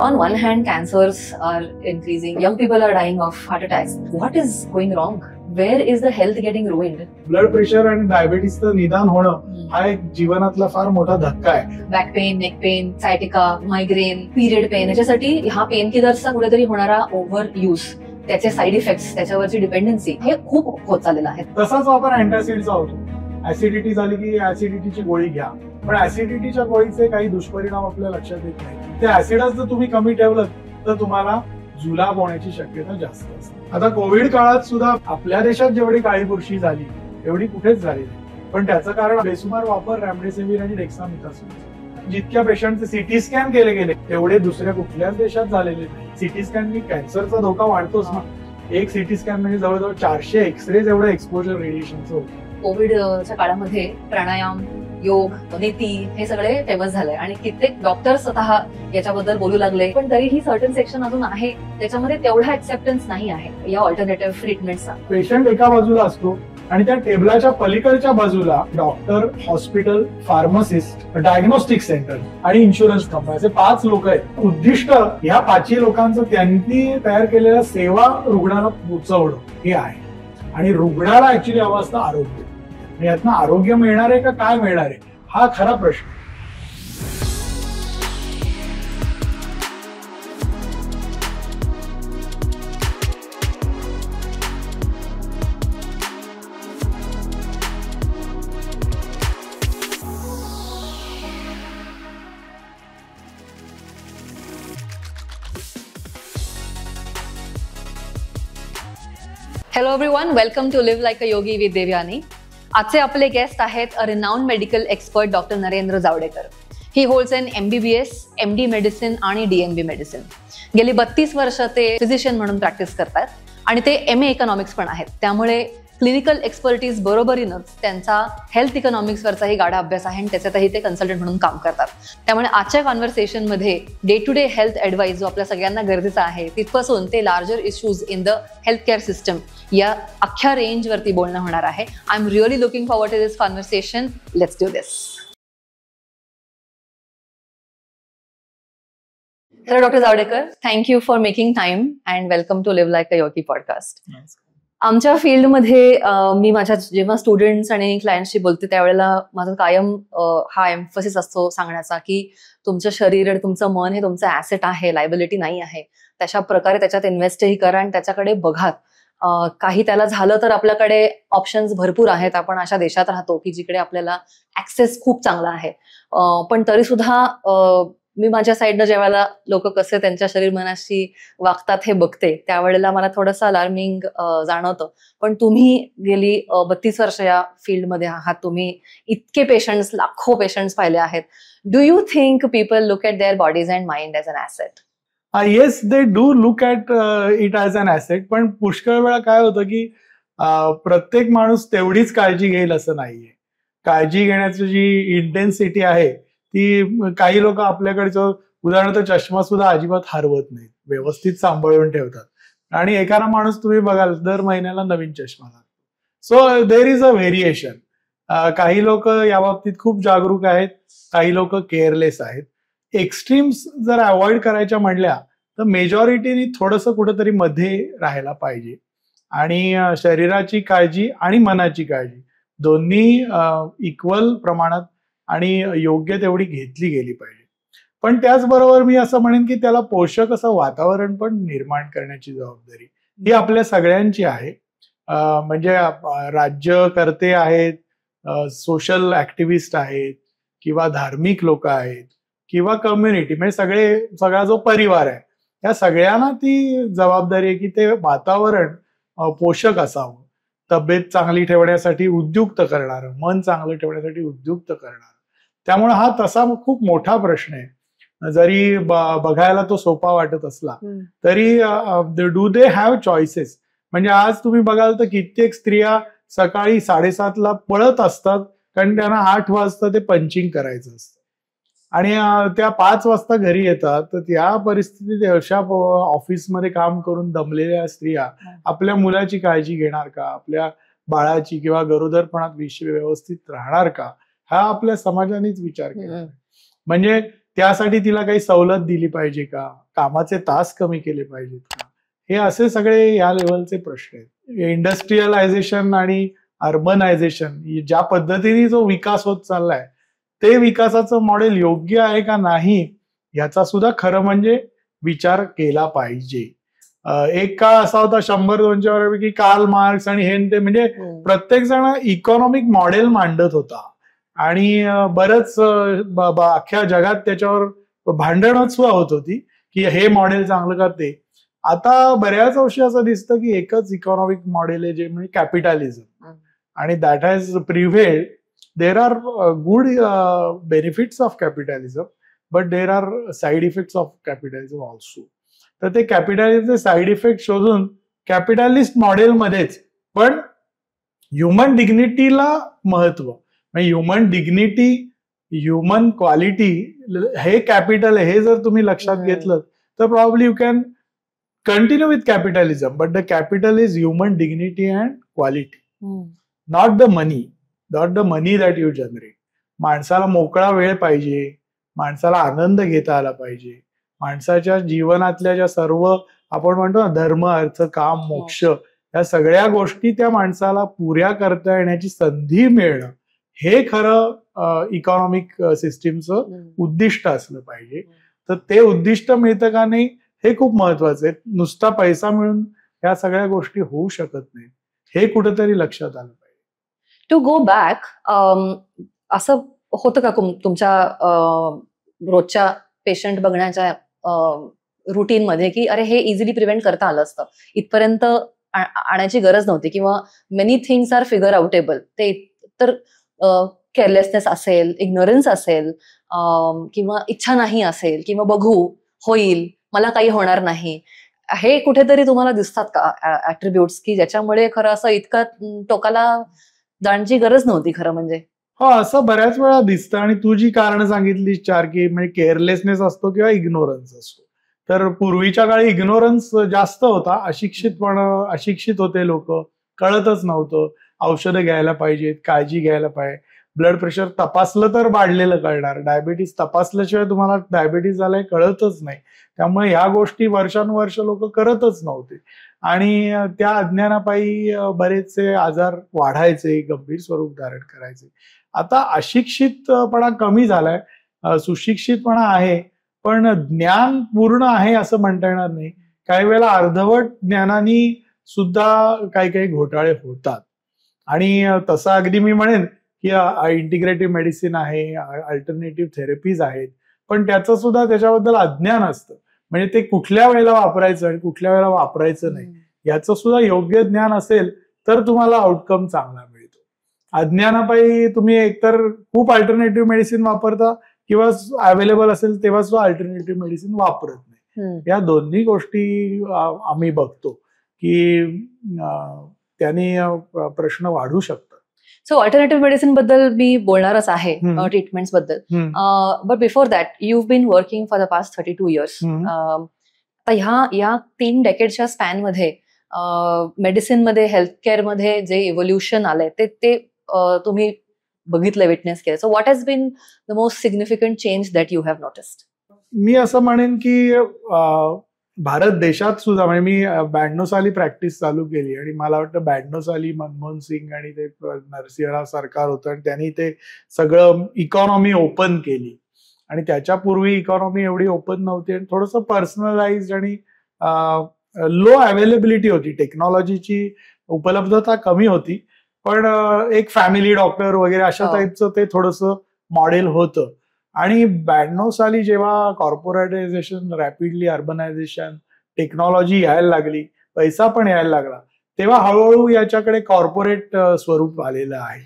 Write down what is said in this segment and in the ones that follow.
On one hand, cancers are increasing. Young people are dying of heart attacks. What is going wrong? Where is the health getting ruined? Blood pressure आणि डायबिटीसचं निदान होणं हा एक जीवनातला फार मोठा धक्का आहे. Back pain, neck pain, sciatica, migraine, period pain, याच्यासाठी हा पेन किलर्सचा कुठेतरी होणारा ओव्हर यूज, त्याचे साईड इफेक्ट्स, त्याच्यावरची डिपेंडन्सी हे खूप होत चाललेलं आहे. तसाच वापर अँटासिडचा होतो. ऍसिडिटी झाली की ऍसिडिटीची गोळी घ्या, पण ऍसिडिटीच्या गोळीचे काही दुष्परिणाम आपल्या लक्षात येत नाही. ते ऍसिडच जर तुम्ही कमी ठेवलं तर तुम्हाला जुलाब होण्याची शक्यता जास्त असते. आता कोविड काळात सुद्धा आपल्या देशात जेवढी काळीबुरशी झाली एवढी कुठेच झाली नाही, पण त्याचं कारण बेसुमार वापर रेमडेसिवीर आणि डेक्सामेथासोन. जितक्या पेशंटचे सिटी स्कॅन केले गेले तेवढे दुसऱ्या कुठल्याच देशात झालेले नाही. सिटी स्कॅननी कॅन्सरचा धोका वाढतोच ना. एक सिटी स्कॅन म्हणजे जवळजवळ 400 एक्सरेज एवढं एक्सपोजर रेडिएशनचं होतं. कोविडच्या काळामध्ये प्राणायाम, योग, नीती हे सगळे फेमस झाले आणि कित्येक डॉक्टर स्वतः याच्याबद्दल बोलू लागले, पण तरीही सर्टन सेक्शन अजून आहे त्याच्यामध्ये तेवढा ऍक्सेप्टन्स नाही आहे या ऑल्टरनेटिव्ह ट्रीटमेंटचा. पेशंट एका बाजूला असतो आणि त्या टेबलाच्या पलीकडच्या बाजूला doctor, hospital, pharmacist, diagnostic centre आणि इन्शुरन्स कंपनी असे 5 लोक आहेत. उद्दिष्ट ह्या 5 लोकांचं त्यांनी तयार केलेल्या सेवा रुग्णाला पोहोचवणं हे आहे. आणि रुग्णाला ऍक्च्युली हवं असतं आरोग्य. यातनं आरोग्य मिळणार आहे का काय मिळणार आहे हा खरा प्रश्न. Hello everyone, welcome to live like a yogi with Devyani. आजचे आपले गेस्ट आहेत a renowned medical expert doctor Narendra Javadekar. He holds in MBBS, MD medicine आणि DNB मेडिसिन. गेली 32 वर्ष ते फिजिशियन म्हणून प्रॅक्टिस करतात आणि ते MA इकॉनॉमिक्स पण आहेत. त्यामुळे क्लिनिकल एक्सपर्टीज बरोबरीनच त्यांचा हेल्थ इकॉनॉमिक्सवरचाही गाढा अभ्यास आहे आणि त्याच्यातही ते कन्सल्टंट म्हणून काम करतात. त्यामुळे आजच्या कॉन्व्हर्सेशनमध्ये day to day health advice जो आपल्या सगळ्यांना गरजेचा आहे तिथपासून ते larger issues in the health care system या अख्ख्या रेंजवरती बोलणं होणार आहे. I am really looking forward to this conversation. Let's do this. Hello doctor Jawadekar, thank you for making time and welcome to live like a yogi podcast. आमच्या फील्डमध्ये मी माझ्या जेव्हा स्टुडंट्स आणि क्लायंटशी बोलते त्यावेळेला माझं कायम हा एम्फसिस असतो सांगण्याचा की तुमचं शरीर आणि तुमचं मन हे तुमचं ऍसेट आहे, लायबिलिटी नाही आहे. तशा प्रकारे त्याच्यात इन्व्हेस्टही करा आणि त्याच्याकडे बघात. काही त्याला झालं तर आपल्याकडे ऑप्शन्स भरपूर आहेत. आपण अशा देशात राहतो की जिकडे आपल्याला ऍक्सेस खूप चांगला आहे, पण तरी सुद्धा मी माझ्या साईडनं जेव्हा लोक कसे त्यांच्या शरीर मनाशी वागतात हे बघते त्यावेळेला मला थोडंसं अलार्मिंग जाणवतं. पण तुम्ही गेली 32 वर्ष या फील्डमध्ये आहात. तुम्ही इतके पेशंट्स, लाखो पेशंट्स पाहिले आहेत. Do you think people look at their bodies and mind as an asset? Yes, they do look at it as an asset. पण पुष्कळ वेळा काय होतं की प्रत्येक माणूस तेवढीच काळजी घेईल असं नाहीये. काळजी घेण्याची जी इंटेन्सिटी आहे ती काही लोक आपल्याकडचं उदाहरणार्थ चष्मा सुद्धा अजिबात हरवत नाहीत, व्यवस्थित सांभाळून ठेवतात. आणि एखादा माणूस तुम्ही बघाल दर महिन्याला नवीन चष्मा लागतो. So there is a variation. काही लोक या बाबतीत खूप जागरूक आहेत, काही लोक केअरलेस आहेत. एक्स्ट्रीम्स जर अवॉइड करायच्या म्हणल्या तर मेजॉरिटीनी थोडंसं कुठंतरी मध्ये राहायला पाहिजे. आणि शरीराची काळजी आणि मनाची काळजी दोन्ही इक्वल प्रमाणात आणि योग्य तेवढी घेतली गेली पाहिजे. पण त्याचबरोबर मी असं म्हणेन की त्याला पोषक असं वातावरण पण निर्माण करण्याची जबाबदारी ही आपल्या सगळ्यांची आहे. म्हणजे राज्यकर्ते आहेत, सोशल ऍक्टिव्हिस्ट आहेत किंवा धार्मिक लोक आहेत किंवा कम्युनिटी, म्हणजे सगळा जो परिवार आहे त्या सगळ्यांना ती जबाबदारी आहे की ते वातावरण पोषक असावं, तब्येत चांगली ठेवण्यासाठी उद्युक्त करणारं, मन चांगलं ठेवण्यासाठी उद्युक्त करणारं. त्यामुळे हा तसा खूप मोठा प्रश्न आहे. जरी बघायला तो सोपा वाटत असला तरी डू दे हॅव चॉईसेस. म्हणजे आज तुम्ही बघाल तर कित्येक स्त्रिया सकाळी 7:30ला पळत असतात कारण त्यांना 8 वाजता ते पंचिंग करायचं असतं आणि त्या 5 वाजता घरी येतात. तर त्या परिस्थितीत अशा ऑफिसमध्ये काम करून दमलेल्या स्त्रिया आपल्या मुलाची काळजी घेणार का, आपल्या बाळाची किंवा गरोदरपणात व्यवस्थित राहणार का, हा आपल्या समाजानेच विचार केला. म्हणजे त्यासाठी तिला काही सवलत दिली पाहिजे का, कामाचे तास कमी केले पाहिजेत का, हे असे सगळे या लेवलचे प्रश्न आहेत. इंडस्ट्रियलायझेशन आणि अर्बनायझेशन ज्या पद्धतीने जो विकास होत चाललाय ते विकासाचं मॉडेल योग्य आहे का नाही याचा सुद्धा खरं म्हणजे विचार केला पाहिजे. एक काळ असा होता 100-200 वर्षापैकी कार्ल मार्क्स आणि हे ते म्हणजे प्रत्येक जण इकॉनॉमिक मॉडेल मांडत होता आणि बरंच अख्ख्या जगात त्याच्यावर भांडणच सुद्धा होत होती की हे मॉडेल चांगलं करते. आता बऱ्याच वर्षी असं दिसतं की एकच इकॉनॉमिक मॉडेल आहे जे म्हणजे कॅपिटलिझम, आणि that has prevailed. There are good benefits of capitalism but there are side effects of capitalism also. तर ते कॅपिटलिझमचे साईड इफेक्ट शोधून कॅपिटलिस्ट मॉडेलमध्येच पण ह्युमन डिग्निटीला महत्व, म्हणजे ह्युमन डिग्निटी, ह्युमन क्वालिटी हे कॅपिटल आहे हे जर तुम्ही लक्षात घेतलं तर probably you can continue with capitalism, but the capital is human dignity and quality, not the money that you generate. माणसाला मोकळा वेळ पाहिजे, माणसाला आनंद घेता आला पाहिजे, माणसाच्या जीवनातल्या ज्या सर्व आपण म्हणतो ना धर्म, अर्थ, काम, मोक्ष या सगळ्या गोष्टी त्या माणसाला पुऱ्या करता येण्याची संधी मिळणं हे खरं इकॉनॉमिक सिस्टीमचं उद्दिष्ट असलं पाहिजे. तर ते उद्दिष्ट मिळतं का नाही हे खूप महत्वाचं आहे. नुसता पैसा मिळून या सगळ्या गोष्टी होऊ शकत नाही, हे कुठेतरी लक्षात आलं पाहिजे. टू गो बॅक, असं होतं का तुमच्या रोजच्या पेशंट बघण्याच्या रुटीन मध्ये की अरे हे इझिली प्रिव्हेंट करता आलं असतं, इथपर्यंत आणायची गरज नव्हती, किंवा मेनी थिंग्स आर फिगर आउटेबल, ते तर केअरलेसनेस असेल, इग्नोरन्स असेल, किंवा इच्छा नाही असेल, किंवा बघू होईल, मला काही होणार नाही, हे कुठेतरी तुम्हाला दिसतात का ऍट्रिब्यूट्स की ज्याच्यामुळे खरं असं इतकं टोकाला जाण्याची गरज नव्हती खरं म्हणजे? हो, असं बऱ्याच वेळा दिसतं. आणि तू जी कारण सांगितली चार की म्हणजे केअरलेसनेस असतो किंवा इग्नोरन्स असतो, तर पूर्वीच्या काळी इग्नोरन्स जास्त होता, अशिक्षित होते लोक, कळतच नव्हतं औषधं घ्यायला पाहिजेत, काळजी घ्यायला पाहिजे. ब्लड प्रेशर तपासलं तर वाढलेलं कळणार, डायबिटीस तपासल्याशिवाय तुम्हाला डायबिटीस झालाय कळतच नाही. त्यामुळे ह्या गोष्टी वर्षानुवर्ष लोक करतच नव्हते आणि त्या अज्ञानापायी बरेचसे आजार वाढायचे, गंभीर स्वरूप धारण करायचे. आता अशिक्षितपणा कमी झालाय, सुशिक्षितपणा आहे, पण ज्ञान पूर्ण आहे असं म्हणता येणार नाही. काही वेळेला अर्धवट ज्ञानाने सुद्धा काही काही घोटाळे होतात. आणि तसं अगदी मी म्हणेन की इंटिग्रेटिव्ह मेडिसिन आहे, अल्टरनेटिव्ह थेरपीज आहेत, पण त्याचं सुद्धा त्याच्याबद्दल अज्ञान असतं. म्हणजे ते कुठल्या वेळेला वापरायचं आणि कुठल्या वेळेला वापरायचं नाही याचं सुद्धा योग्य ज्ञान असेल तर तुम्हाला आउटकम चांगला मिळतो. अज्ञानापायी तुम्ही एकतर खूप अल्टरनेटिव्ह मेडिसिन वापरता किंवा अवेलेबल असेल तेव्हा सुद्धा अल्टरनेटिव्ह मेडिसिन वापरत नाही. या दोन्ही गोष्टी आम्ही बघतो की त्यांनी प्रश्न वाढू शकतात. सो अल्टरनेटिव्ह मेडिसिन बद्दल मी बोलणारच आहे, ट्रीटमेंट्स बद्दल. But before that you been working for the past 32 years. आता या 3 डेकेडच्या स्पॅन मध्ये मेडिसिन मध्ये, हेल्थ केअर मध्ये जे इव्होल्युशन आलंय ते तुम्ही बघितलं, विटनेस केलं. So what has been the most significant change that you have noticed? मी असं म्हणेन की भारत देशात सुद्धा, म्हणजे मी 92 साली प्रॅक्टिस चालू केली आणि मला वाटतं 92 साली मनमोहन सिंग आणि ते नरसिंहराव सरकार होतं आणि त्यांनी ते सगळं इकॉनॉमी ओपन केली. आणि त्याच्यापूर्वी इकॉनॉमी एवढी ओपन नव्हती आणि थोडंसं पर्सनलाइज्ड आणि लो अवेलेबिलिटी होती, टेक्नॉलॉजीची उपलब्धता कमी होती. पण एक फॅमिली डॉक्टर वगैरे अशा टाईपचं ते थोडंसं मॉडेल होतं. आणि 92 साली जेव्हा कॉर्पोरेटायझेशन, रॅपिडली अर्बनायझेशन, टेक्नॉलॉजी यायला लागली, पैसा पण यायला लागला, तेव्हा हळूहळू याच्याकडे कॉर्पोरेट स्वरूप आलेलं आहे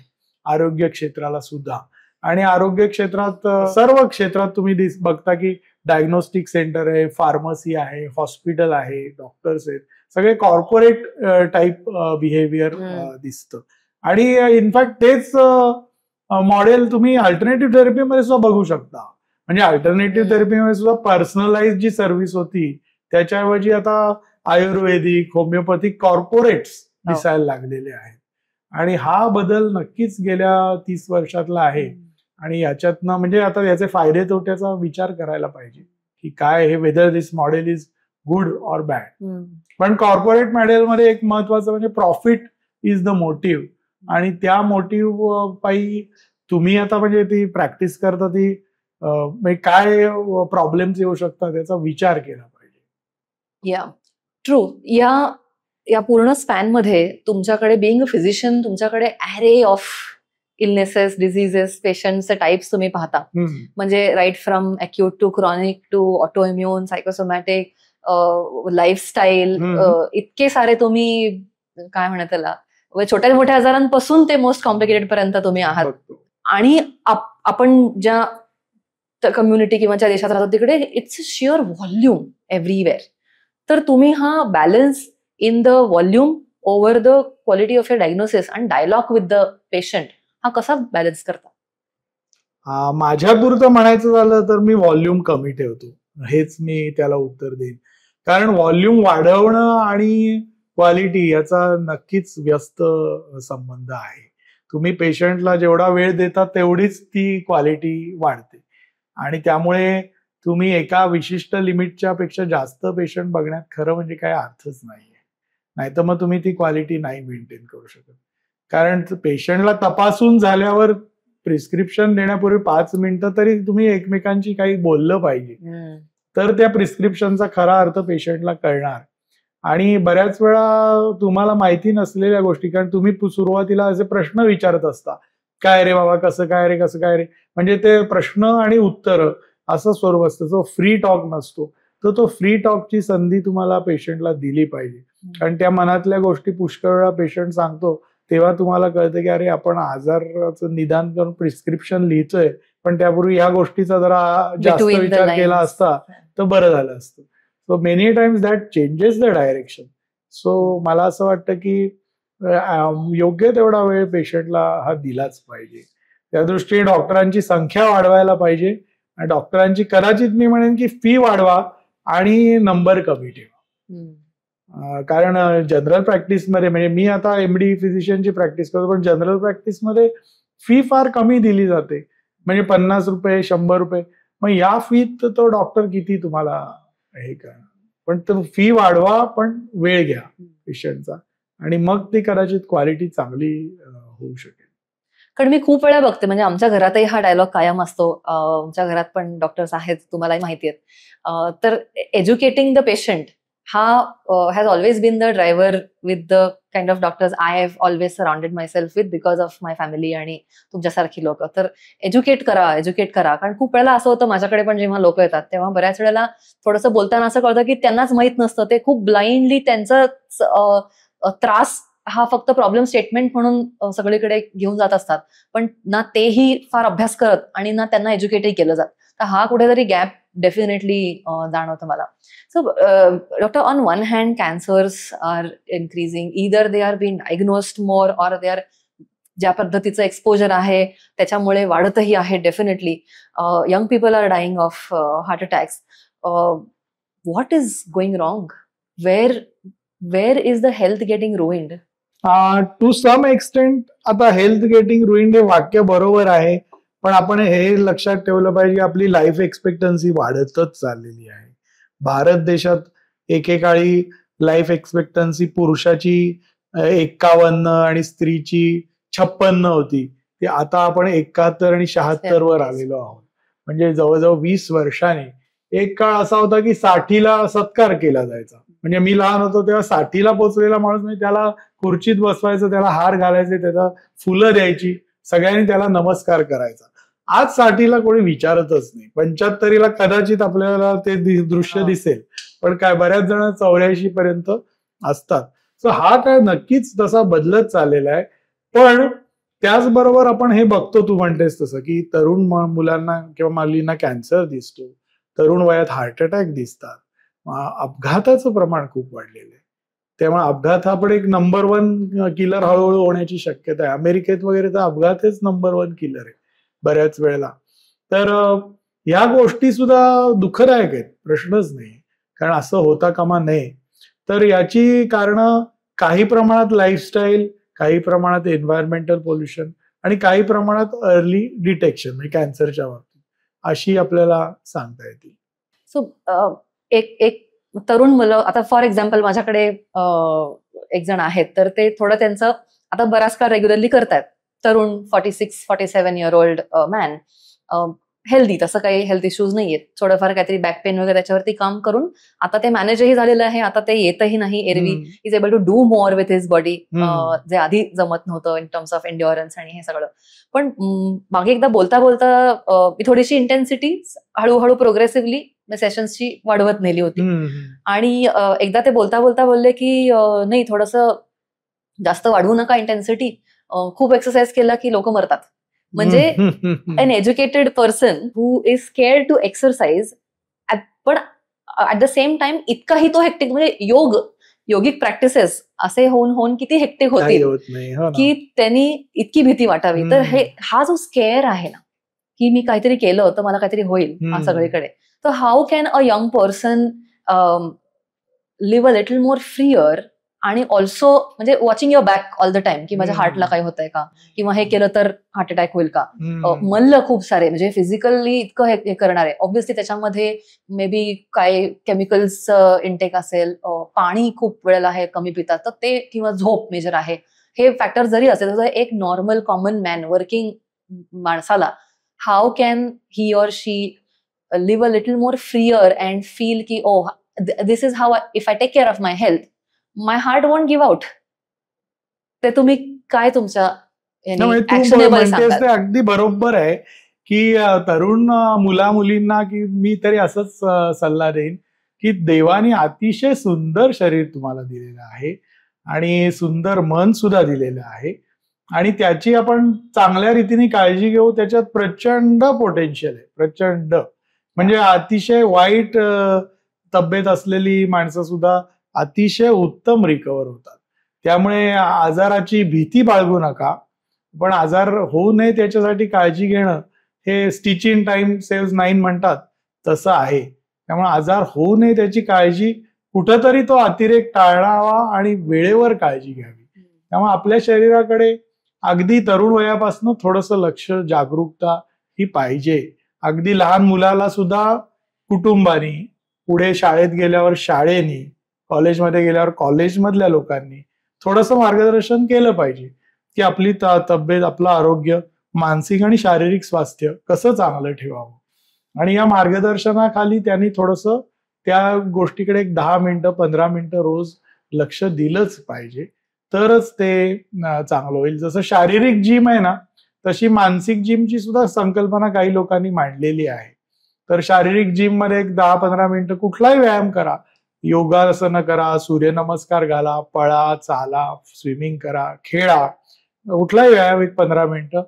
आरोग्य क्षेत्राला सुद्धा. आणि आरोग्य क्षेत्रात सर्व क्षेत्रात तुम्ही बघता की डायग्नोस्टिक सेंटर आहे, फार्मसी आहे, हॉस्पिटल आहे, डॉक्टर्स आहेत, सगळे कॉर्पोरेट टाईप बिहेवियर दिसतं. आणि इनफॅक्ट तेच मॉडेल तुम्ही अल्टरनेटिव्ह थेरपीमध्ये सुद्धा बघू शकता. म्हणजे अल्टरनेटिव्ह थेरपीमध्ये सुद्धा पर्सनलाइज जी सर्व्हिस होती त्याच्याऐवजी आता आयुर्वेदिक, होमिओपॅथिक कॉर्पोरेट्स दिसायला लागलेले आहेत. आणि हा बदल नक्कीच गेल्या 30 वर्षातला आहे. आणि याच्यातनं म्हणजे आता याचे फायदे तोट्याचा विचार करायला पाहिजे की काय हे, whether this model is good or bad. पण कॉर्पोरेट मॉडेलमध्ये एक महत्वाचं म्हणजे प्रॉफिट इज द मोटिव्ह, आणि त्या मोटिव्ह पायी तुम्ही आता म्हणजे ती प्रॅक्टिस करता ती म्हणजे काय प्रॉब्लेम्स येऊ शकतात त्याचा विचार केला पाहिजे. या ट्रू. या पूर्ण स्पॅन मध्ये तुमच्याकडे बिईंग अ फिजिशियन तुमच्याकडे ॲरे ऑफ इलनेसेस, डिझिजेस, पेशंटचे टाइप्स तुम्ही पाहता. म्हणजे right from acute to chronic to autoimmune, psychosomatic, lifestyle, इतके सारे तुम्ही काय म्हणत त्याला, छोट्या मोठ्या आजारांपासून ते मोस्ट कॉम्प्लिकेटेड पर्यंत तुम्ही आहात. आणि आपण ज्या कम्युनिटी किंवा ज्या देशात राहतो तिकडे it's a sheer volume everywhere. तर तुम्ही हा balance in the volume over the quality of your diagnosis and dialogue with the patient हा कसा बॅलन्स करता? माझ्या पुरतं म्हणायचं झालं तर मी व्हॉल्यूम कमी ठेवतो, हेच मी त्याला उत्तर देईन. कारण व्हॉल्यूम वाढवणं आणि क्वालिटी याचा नक्कीच व्यस्त संबंध आहे. तुम्ही पेशंटला जेवढा वेळ देता तेवढीच ती क्वालिटी वाढते, आणि त्यामुळे तुम्ही एका विशिष्ट लिमिटच्या पेक्षा जास्त पेशंट बघण्यात खरं म्हणजे काय अर्थच नाहीये. नाहीतर मग तुम्ही ती क्वालिटी नाही मेंटेन करू शकत. कारण पेशंटला तपासून झाल्यावर प्रिस्क्रिप्शन देण्यापूर्वी 5 मिनिटं तरी तुम्ही एकमेकांची काही बोललं पाहिजे, तर त्या प्रिस्क्रिप्शनचा खरा अर्थ पेशंटला कळणार. आणि बऱ्याच वेळा तुम्हाला माहिती नसलेल्या गोष्टी, कारण तुम्ही सुरुवातीला असे प्रश्न विचारत असता, काय रे बाबा, कसं काय रे, कसं काय रे, म्हणजे ते प्रश्न आणि उत्तर असं स्वरूप असतं, जो फ्री टॉक नसतो. तर तो फ्री टॉकची संधी तुम्हाला पेशंटला दिली पाहिजे. कारण त्या मनातल्या गोष्टी पुष्कळ वेळा पेशंट सांगतो तेव्हा तुम्हाला कळतं की अरे आपण आजाराचं निदान करून प्रिस्क्रिप्शन लिहितोय, पण त्यापूर्वी ह्या गोष्टीचा जरा जास्त विचार केला असता तर बरं झालं असतं. So many times that changes the direction. So मला असं वाटतं की योग्य तेवढा वेळ पेशंटला हा दिलाच पाहिजे. त्या दृष्टीने डॉक्टरांची संख्या वाढवायला पाहिजे, आणि डॉक्टरांची कदाचित मी म्हणेन की फी वाढवा आणि नंबर कमी ठेवा. कारण जनरल प्रॅक्टिसमध्ये, म्हणजे मी आता MD फिजिशियनची प्रॅक्टिस करतो, पण जनरल प्रॅक्टिसमध्ये फी फार कमी दिली जाते, म्हणजे 50 रुपये, 100 रुपये. मग या फीत तो डॉक्टर किती तुम्हाला हे करणार. पण तो फी वाढवा, पण वेळ घ्या पेशंटचा, आणि मग ती कदाचित क्वालिटी चांगली होऊ शकेल. कारण मी खूप वेळा बघते, म्हणजे आमच्या घरातही हा डायलॉग कायम असतो. आमच्या घरात पण डॉक्टर्स आहेत, तुम्हालाही माहिती आहेत. तर एज्युकेटिंग द पेशंट हा has always been the driver with the kind of doctors I have always surrounded myself with because of my family आणि तुमच्यासारखी लोक. तर एज्युकेट करा. कारण खूप वेळेला असं होतं, माझ्याकडे पण जेव्हा लोक येतात तेव्हा बऱ्याच वेळेला थोडंसं बोलताना असं कळतं की त्यांनाच माहित नसतं, ते खूप ब्लाइंडली त्यांचा त्रास हा फक्त प्रॉब्लेम स्टेटमेंट म्हणून सगळीकडे घेऊन जात असतात, पण ना तेही फार अभ्यास करत आणि ना त्यांना एज्युकेटही केलं जात. तर हा कुठेतरी गॅप डेफिनेटली जाणवतं मला. So doctor, on one hand cancers are increasing, either they are being diagnosed more or they are, ज्या पद्धतीचं एक्सपोजर आहे त्याच्यामुळे वाढतही आहे definitely. Young people are dying of heart attacks. What is going wrong? Where is the health getting ruined? To some extent आता health getting ruined हे वाक्य बरोबर आहे, पण आपण हे लक्षात ठेवलं पाहिजे की आपली लाईफ एक्सपेक्टन्सी वाढतच चाललेली आहे. भारत देशात एकेकाळी लाईफ एक्सपेक्टन्सी पुरुषाची 51 आणि स्त्रीची 56 होती, ती आता आपण 71 आणि 76 वर आलेलो आहोत. म्हणजे जवळजवळ 20 वर्षांनी. एक काळ असा होता की 60ला सत्कार केला जायचा. म्हणजे मी लहान होतो तेव्हा 60ला पोचलेला माणूस म्हणजे त्याला खुर्चीत बसवायचं, त्याला हार घालायचे, त्याला फुलं द्यायची, सगळ्यांनी त्याला नमस्कार करायचा. आज 60ला कोणी विचारतच नाही. 75ला कदाचित आपल्याला ते दृश्य दिसेल, पण काय बऱ्याच जण 84 पर्यंत असतात. सो हा काय नक्कीच तसा बदलत चाललेला आहे. पण त्याचबरोबर आपण हे बघतो, तू म्हणतेस तसं, की तरुण मुलांना किंवा मुलींना कॅन्सर दिसतो, तरुण वयात हार्ट अटॅक दिसतात, अपघाताचं प्रमाण खूप वाढलेलं आहे. तेव्हा अपघात हा पण एक नंबर 1 किलर हळूहळू होण्याची शक्यता आहे. अमेरिकेत वगैरे तर अपघात हेच नंबर 1 किलर आहे बऱ्याच वेळेला. तर या गोष्टी सुद्धा दुःखदायक आहेत, प्रश्नच नाही, कारण असं होता कामा नये. तर याची कारणं काही प्रमाणात लाईफस्टाईल, काही प्रमाणात एन्व्हायरमेंटल पोल्युशन, आणि काही प्रमाणात अर्ली डिटेक्शन म्हणजे कॅन्सरच्या बाबतीत अशी आपल्याला सांगता येतील. सो एक तरुण मुलं, आता फॉर एक्झाम्पल माझ्याकडे एक जण आहेत, तर ते थोडं त्यांचं आता बराच काळ रेग्युलरली करतात. तरुण 46-47 इयर ओल्ड मॅन, हेल्दी, तसं काही हेल्थ इश्यूज नाहीयेत, थोडंफार काहीतरी बॅक पेन वगैरे त्याच्यावरती काम करून आता ते मॅनेजही झालेलं आहे, आता ते येतही नाही एरवी, is able to do more with his body, जे आधी जमत नव्हतं इन टर्म्स ऑफ एन्ड्युरन्स आणि हे सगळं. पण मागे एकदा बोलता बोलता मी थोडीशी इंटेन्सिटी हळूहळू प्रोग्रेसिव्हली सेशन्सची वाढवत नेली होती, आणि एकदा ते बोलता बोलता बोलले की नाही, थोडंसं जास्त वाढवू नका इंटेन्सिटी, खूप एक्सरसाइज केला की लोक मरतात. म्हणजे an educated person who is scared to exercise, पण ऍट द सेम टाइम इतकाही तो हेक्टिक, म्हणजे योगिक प्रॅक्टिसेस असे होऊन किती हेक्टिक होतील की त्यांनी इतकी भीती वाटावी. तर हा जो स्केअर आहे ना, की मी काहीतरी केलं तर मला काहीतरी होईल सगळीकडे, तर how can a young person live a little more freer, आणि ऑल्सो म्हणजे watching your back all the time, की माझ्या हार्टला काय होतंय का, किंवा हे केलं तर हार्ट अटॅक होईल का. मल्ल खूप सारे, म्हणजे फिजिकली इतकं हे करणार आहे, ऑब्व्हियसली त्याच्यामध्ये मे बी काय केमिकल्स इनटेक असेल, पाणी खूप वेळेला हे कमी पितात तर ते, किंवा झोप मेजर आहे, हे फॅक्टर जरी असेल तर एक नॉर्मल कॉमन मॅन, वर्किंग माणसाला, how can he or she live a little more freer and feel की oh this is how, if I take care of my health, my heart won't give out. ते तुम्ही काय तुमच्या ते अगदी बरोबर आहे की तरुण मुला मुलींना, की मी तरी असंच सल्ला देईन की देवाने अतिशय सुंदर शरीर तुम्हाला दिलेलं आहे आणि सुंदर मन सुद्धा दिलेलं आहे, आणि त्याची आपण चांगल्या रीतीने काळजी घेऊ. त्याच्यात प्रचंड पोटेन्शियल आहे, प्रचंड. म्हणजे अतिशय वाईट तब्येत असलेली माणसं सुद्धा अतिशय उत्तम रिकवर होतात. त्यामुळे आजाराची भीती बाळगू नका, पण आजार होऊ नये त्याच्यासाठी काळजी घेणं हे स्टिच इन टाइम सेव्हज 9 म्हणतात तसं आहे. त्यामुळे आजार होऊ नये त्याची काळजी, कुठंतरी तो अतिरेक टाळावा आणि वेळेवर काळजी घ्यावी. त्यामुळे आपल्या शरीराकडे अगदी तरुण वयापासून थोडंसं लक्ष, जागरूकता ही पाहिजे. अगदी लहान मुलाला सुद्धा कुटुंबानी, पुढे शाळेत गेल्यावर शाळेनी, कॉलेजमध्ये गेल्यावर कॉलेजमधल्या लोकांनी थोडंसं मार्गदर्शन केलं पाहिजे की आपली तब्येत, आपलं आरोग्य, मानसिक आणि शारीरिक स्वास्थ्य कसं चांगलं ठेवावं. आणि या मार्गदर्शनाखाली त्यांनी थोडंसं त्या गोष्टीकडे एक 10 मिनिटं 15 मिनिटं रोज लक्ष दिलंच पाहिजे, तरच ते चांगलं होईल. जसं शारीरिक जिम आहे ना, तशी मानसिक जिमची सुद्धा संकल्पना काही लोकांनी मांडलेली आहे. तर शारीरिक जिम मध्ये एक 10-15 मिनिटं कुठलाही व्यायाम करा, योगासनं करा, सूर्यनमस्कार घाला, पळा, चाला, स्विमिंग करा, खेळा, कुठलाही व्यायाम एक 15 मिनिटं,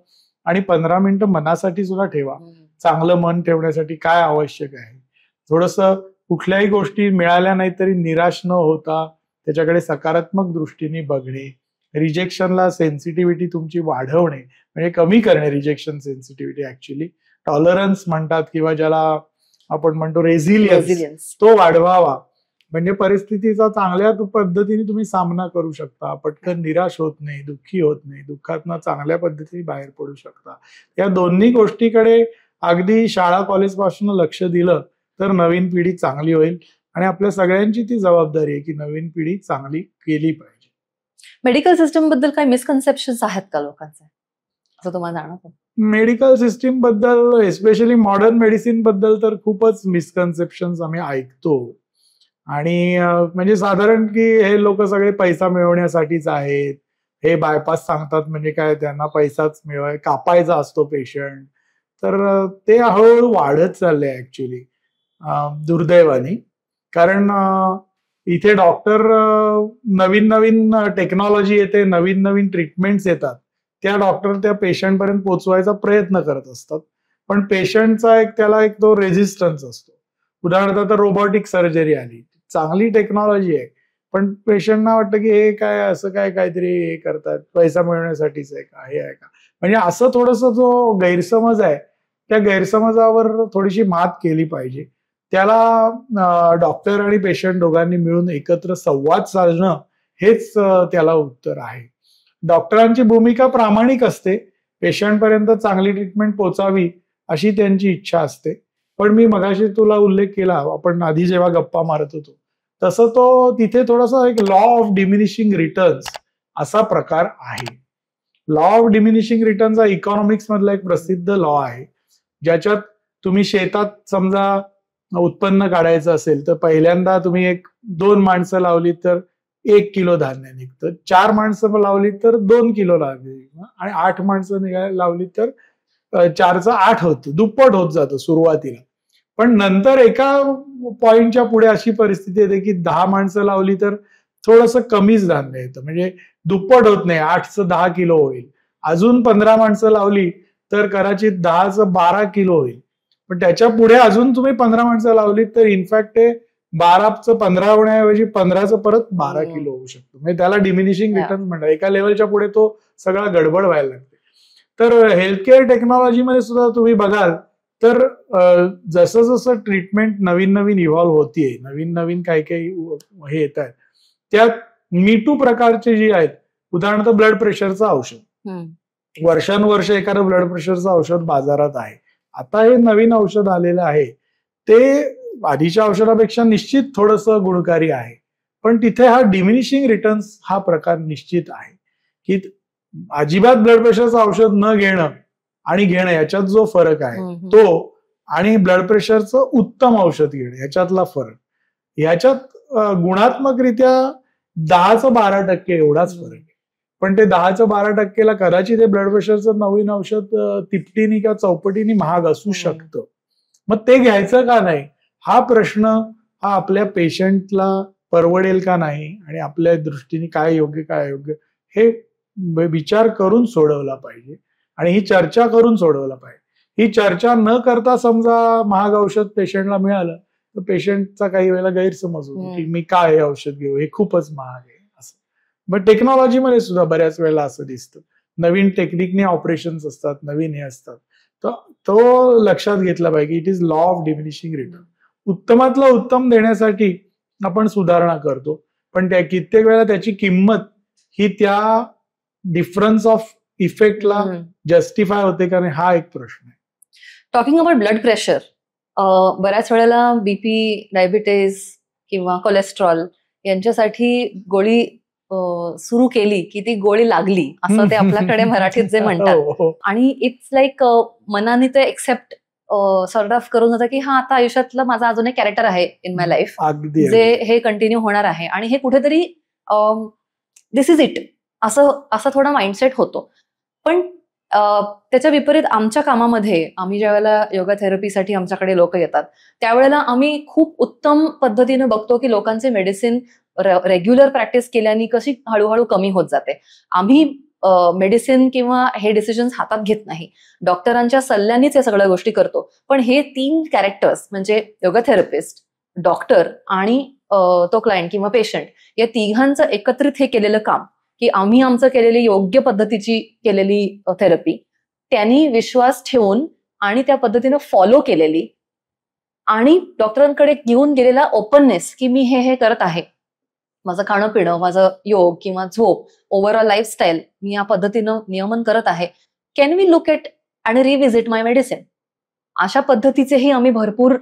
आणि 15 मिनिटं मनासाठी सुद्धा ठेवा. चांगलं मन ठेवण्यासाठी काय आवश्यक आहे, थोडंसं कुठल्याही गोष्टी मिळाल्या नाही तरी निराश न होता त्याच्याकडे सकारात्मक दृष्टीने बघणे, रिजेक्शनला सेन्सिटिव्हिटी तुमची वाढवणे, म्हणजे कमी करणे रिजेक्शन सेन्सिटिव्हिटी, ऍक्च्युली टॉलरन्स म्हणतात, किंवा ज्याला आपण म्हणतो रेझिलियन्स, तो वाढवावा. म्हणजे परिस्थितीचा चांगल्या पद्धतीने तुम्ही सामना करू शकता, पटकन निराश होत नाही, दुःखी होत नाही, दुःखातनं चांगल्या पद्धतीने बाहेर पडू शकता. या दोन्ही गोष्टीकडे अगदी शाळा कॉलेज पासून लक्ष दिलं तर नवीन पिढी चांगली होईल, आणि आपल्या सगळ्यांची ती जबाबदारी आहे की नवीन पिढी चांगली केली पाहिजे. मेडिकल सिस्टम बद्दल काही मिसकन्सेप्शन्स आहेत का लोकांचे, असं तुम्हाला जाणवतं? मेडिकल सिस्टीम बद्दल, एस्पेशली मॉडर्न मेडिसिन बद्दल तर खूपच मिसकन्सेप्शन्स आम्ही ऐकतो. आणि म्हणजे साधारण की हे लोक सगळे पैसा मिळवण्यासाठीच आहेत, हे बायपास सांगतात म्हणजे काय, त्यांना पैसाच कापायचा असतो पेशंट. तर ते हळूहळू वाढत चाललंय ऍक्च्युली, दुर्दैवाने. कारण इथे डॉक्टर, नवीन नवीन टेक्नॉलॉजी येते, नवीन नवीन ट्रीटमेंट्स येतात, त्या डॉक्टर त्या पेशंट पर्यंत पोहोचवायचा प्रयत्न करत असतात, पण पेशंटचा त्याला तो रेझिस्टन्स असतो. उदाहरणार्थ आता रोबोटिक सर्जरी आली, चांगली टेक्नॉलॉजी आहे, पण पेशंटना वाटतं की हे काय, असं काय काहीतरी हे करतात, पैसा मिळवण्यासाठीच आहे का, हे आहे का. म्हणजे असं थोडंसं जो गैरसमज आहे, त्या गैरसमजावर थोडीशी मात केली पाहिजे. त्याला डॉक्टर आणि पेशंट दोघांनी मिळून एकत्र संवाद साधणं हेच त्याला उत्तर आहे. डॉक्टरांची भूमिका प्रामाणिक असते, पेशंट पर्यंत चांगली ट्रीटमेंट पोचावी अशी त्यांची इच्छा असते. पण मी मगाशी तुला उल्लेख केला, आपण आधी जेव्हा गप्पा मारत होतो तसं तो तिथे थोडासा एक लॉ ऑफ डिमिनिशिंग रिटर्न्स असा प्रकार आहे. लॉ ऑफ डिमिनिशिंग रिटर्न्स हा इकॉनॉमिक्स मधला एक प्रसिद्ध लॉ आहे, ज्याच्यात तुम्ही शेतात समजा उत्पन्न काढायचं असेल तर पहिल्यांदा तुम्ही 2 माणसं लावली तर 1 किलो धान्य निघतं, 4 माणसं लावली तर 2 किलो धान्य निघतं, आणि 8 माणसं लावली तर 4चं 8 होतं, दुप्पट होत जातं सुरुवातीला. पण नंतर एका पॉइंटच्या पुढे अशी परिस्थिती येते की 10 माणसं लावली तर थोडंसं कमीच धान्य येतं, म्हणजे दुप्पट होत नाही, 8चं 10 किलो होईल. अजून 15 माणसं लावली तर कदाचित 10चं 12 किलो होईल. पण त्याच्या पुढे अजून तुम्ही 15 माणसं लावली तर इनफॅक्ट ते 12चं 15 होण्याऐवजी 15चं परत 12 किलो होऊ शकतो. म्हणजे त्याला डिमिनिशिंग रिटर्न म्हणतात. एका लेवलच्या पुढे तो सगळा गडबड व्हायला लागते. तर हेल्थकेअर टेक्नॉलॉजीमध्ये सुद्धा तुम्ही बघाल तर जसं जसं ट्रीटमेंट नवीन नवीन इव्हॉल्व्ह होतीये, नवीन नवीन काही काही हे येत आहेत, त्यात मीटू प्रकारचे जे आहेत, उदाहरणार्थ ब्लड प्रेशरचं औषध, वर्षानुवर्ष एखादं ब्लड प्रेशरचं औषध बाजारात आहे. आता हे नवीन औषध आलेलं आहे, ते आधीच्या औषधापेक्षा निश्चित थोडंसं गुणकारी आहे, पण तिथे हा डिमिनिशिंग रिटर्न्स हा प्रकार निश्चित आहे की अजिबात ब्लड प्रेशरचं औषध न घेणं आणि घेणं याच्यात जो फरक आहे तो, आणि ब्लड प्रेशरचं उत्तम औषध घेणं याच्यातला फरक, याच्यात गुणात्मकरित्या 10चं 12% एवढाच फरक आहे. पण ते 10चं 12%ला कदाचित ते ब्लड प्रेशरचं नवीन औषध तिपटीने किंवा चौपटीने महाग असू शकतं. मग ते घ्यायचं का नाही हा प्रश्न हा आपल्या पेशंटला परवडेल का नाही आणि आपल्या दृष्टीने काय योग्य काय अयोग्य हे विचार करून सोडवला पाहिजे, आणि ही चर्चा करून सोडवला पाहिजे. ही चर्चा न करता समजा महाग औषध पेशंटला मिळालं तर पेशंटचा काही वेळेला गैरसमज होतो की मी काय हे औषध घेऊ, हे खूपच महाग आहे असं. मग टेक्नॉलॉजीमध्ये सुद्धा बऱ्याच वेळेला असं दिसतं, नवीन टेक्निकने ऑपरेशन्स असतात, नवीन हे असतात, तर तो लक्षात घेतला पाहिजे. It is law of diminishing return. उत्तमातलं उत्तम देण्यासाठी आपण सुधारणा करतो, पण त्या कित्येक वेळेला त्याची किंमत ही त्या डिफरन्स ऑफ इफेक्टला जस्टिफाय होते का नाही हा एक प्रश्न आहे. टॉकिंग अबाउट ब्लड प्रेशर, बऱ्याच वेळेला बीपी, डायबिटीज किंवा कोलेस्ट्रॉल यांच्यासाठी गोळी सुरू केली की ती गोळी लागली असं ते आपल्याकडे मराठीत जे म्हणतात, आणि इट्स लाईक मनाने ते एक्सेप्ट सॉर्ट ऑफ करून जातं की हा आता आयुष्यातलं माझा अजून एक कॅरेक्टर आहे इन माय लाईफ जे हे कंटिन्यू होणार आहे, आणि हे कुठेतरी दिस इज इट असं थोडा माइंडसेट होतो. पण त्याच्या विपरीत आमच्या कामामध्ये आम्ही ज्या वेळेला योगा थेरपीसाठी आमच्याकडे लोक येतात त्यावेळेला आम्ही खूप उत्तम पद्धतीने बघतो की लोकांचे मेडिसिन रेग्युलर प्रॅक्टिस केल्याने कशी हळूहळू कमी होत जाते. आम्ही मेडिसिन किंवा हे डिसिजन्स हातात घेत नाही, डॉक्टरांच्या सल्ल्यानेच या सगळ्या गोष्टी करतो. पण हे 3 कॅरेक्टर्स म्हणजे योगा थेरपिस्ट, डॉक्टर आणि तो क्लायंट किंवा पेशंट या तिघांचं एकत्रित हे केलेलं काम की आम्ही आमचं केलेली योग्य पद्धतीची केलेली थेरपी त्यांनी विश्वास ठेवून आणि त्या पद्धतीनं फॉलो केलेली, आणि डॉक्टरांकडे घेऊन गेलेला ओपननेस की मी हे करत आहे, माझं खाणं पिणं, माझं योग किंवा झोप, ओव्हरऑल लाईफस्टाईल मी या पद्धतीनं नियमन करत आहे, can we look at and revisit my medicine, अशा पद्धतीचेही आम्ही भरपूर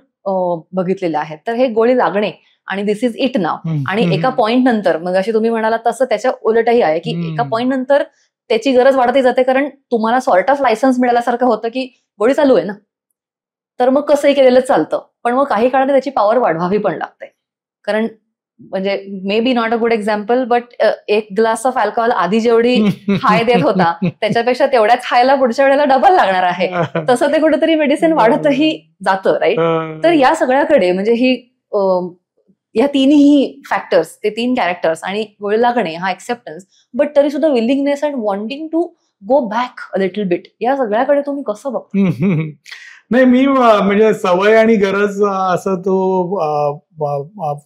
बघितलेले आहेत. तर हे गोळी लागणे आणि दिस इज इट नाव, आणि एका पॉइंट नंतर मग अशी तुम्ही म्हणाला तसं त्याच्या उलटही आहे की एका पॉइंट नंतर त्याची गरज वाढतही जाते, कारण तुम्हाला सॉर्ट ऑफ लायसन्स मिळाल्यासारखं होतं की गोळी चालू आहे ना, तर मग कसंही केलेलं चालतं. पण मग काही काळाने त्याची पॉवर वाढवावी पण लागते, कारण म्हणजे may be not a good example but 1 glass of alcohol आधी जेवढी हाय देत होता त्याच्यापेक्षा तेवढ्याच हायला पुढच्या वेळेला डबल लागणार आहे, तसं ते कुठेतरी मेडिसिन वाढतही जातं, राईट. तर या सगळ्याकडे म्हणजे ही या तिन्ही फॅक्टर्स, ते 3 कॅरेक्टर्स आणि गोळी लागणे हा एक्सेप्टन्स, बट तरी सुद्धा willingness and wanting to go back a little bit, या सगळ्याकडे तुम्ही कसं बघता? नाही, मी म्हणजे सवय आणि गरज असं तो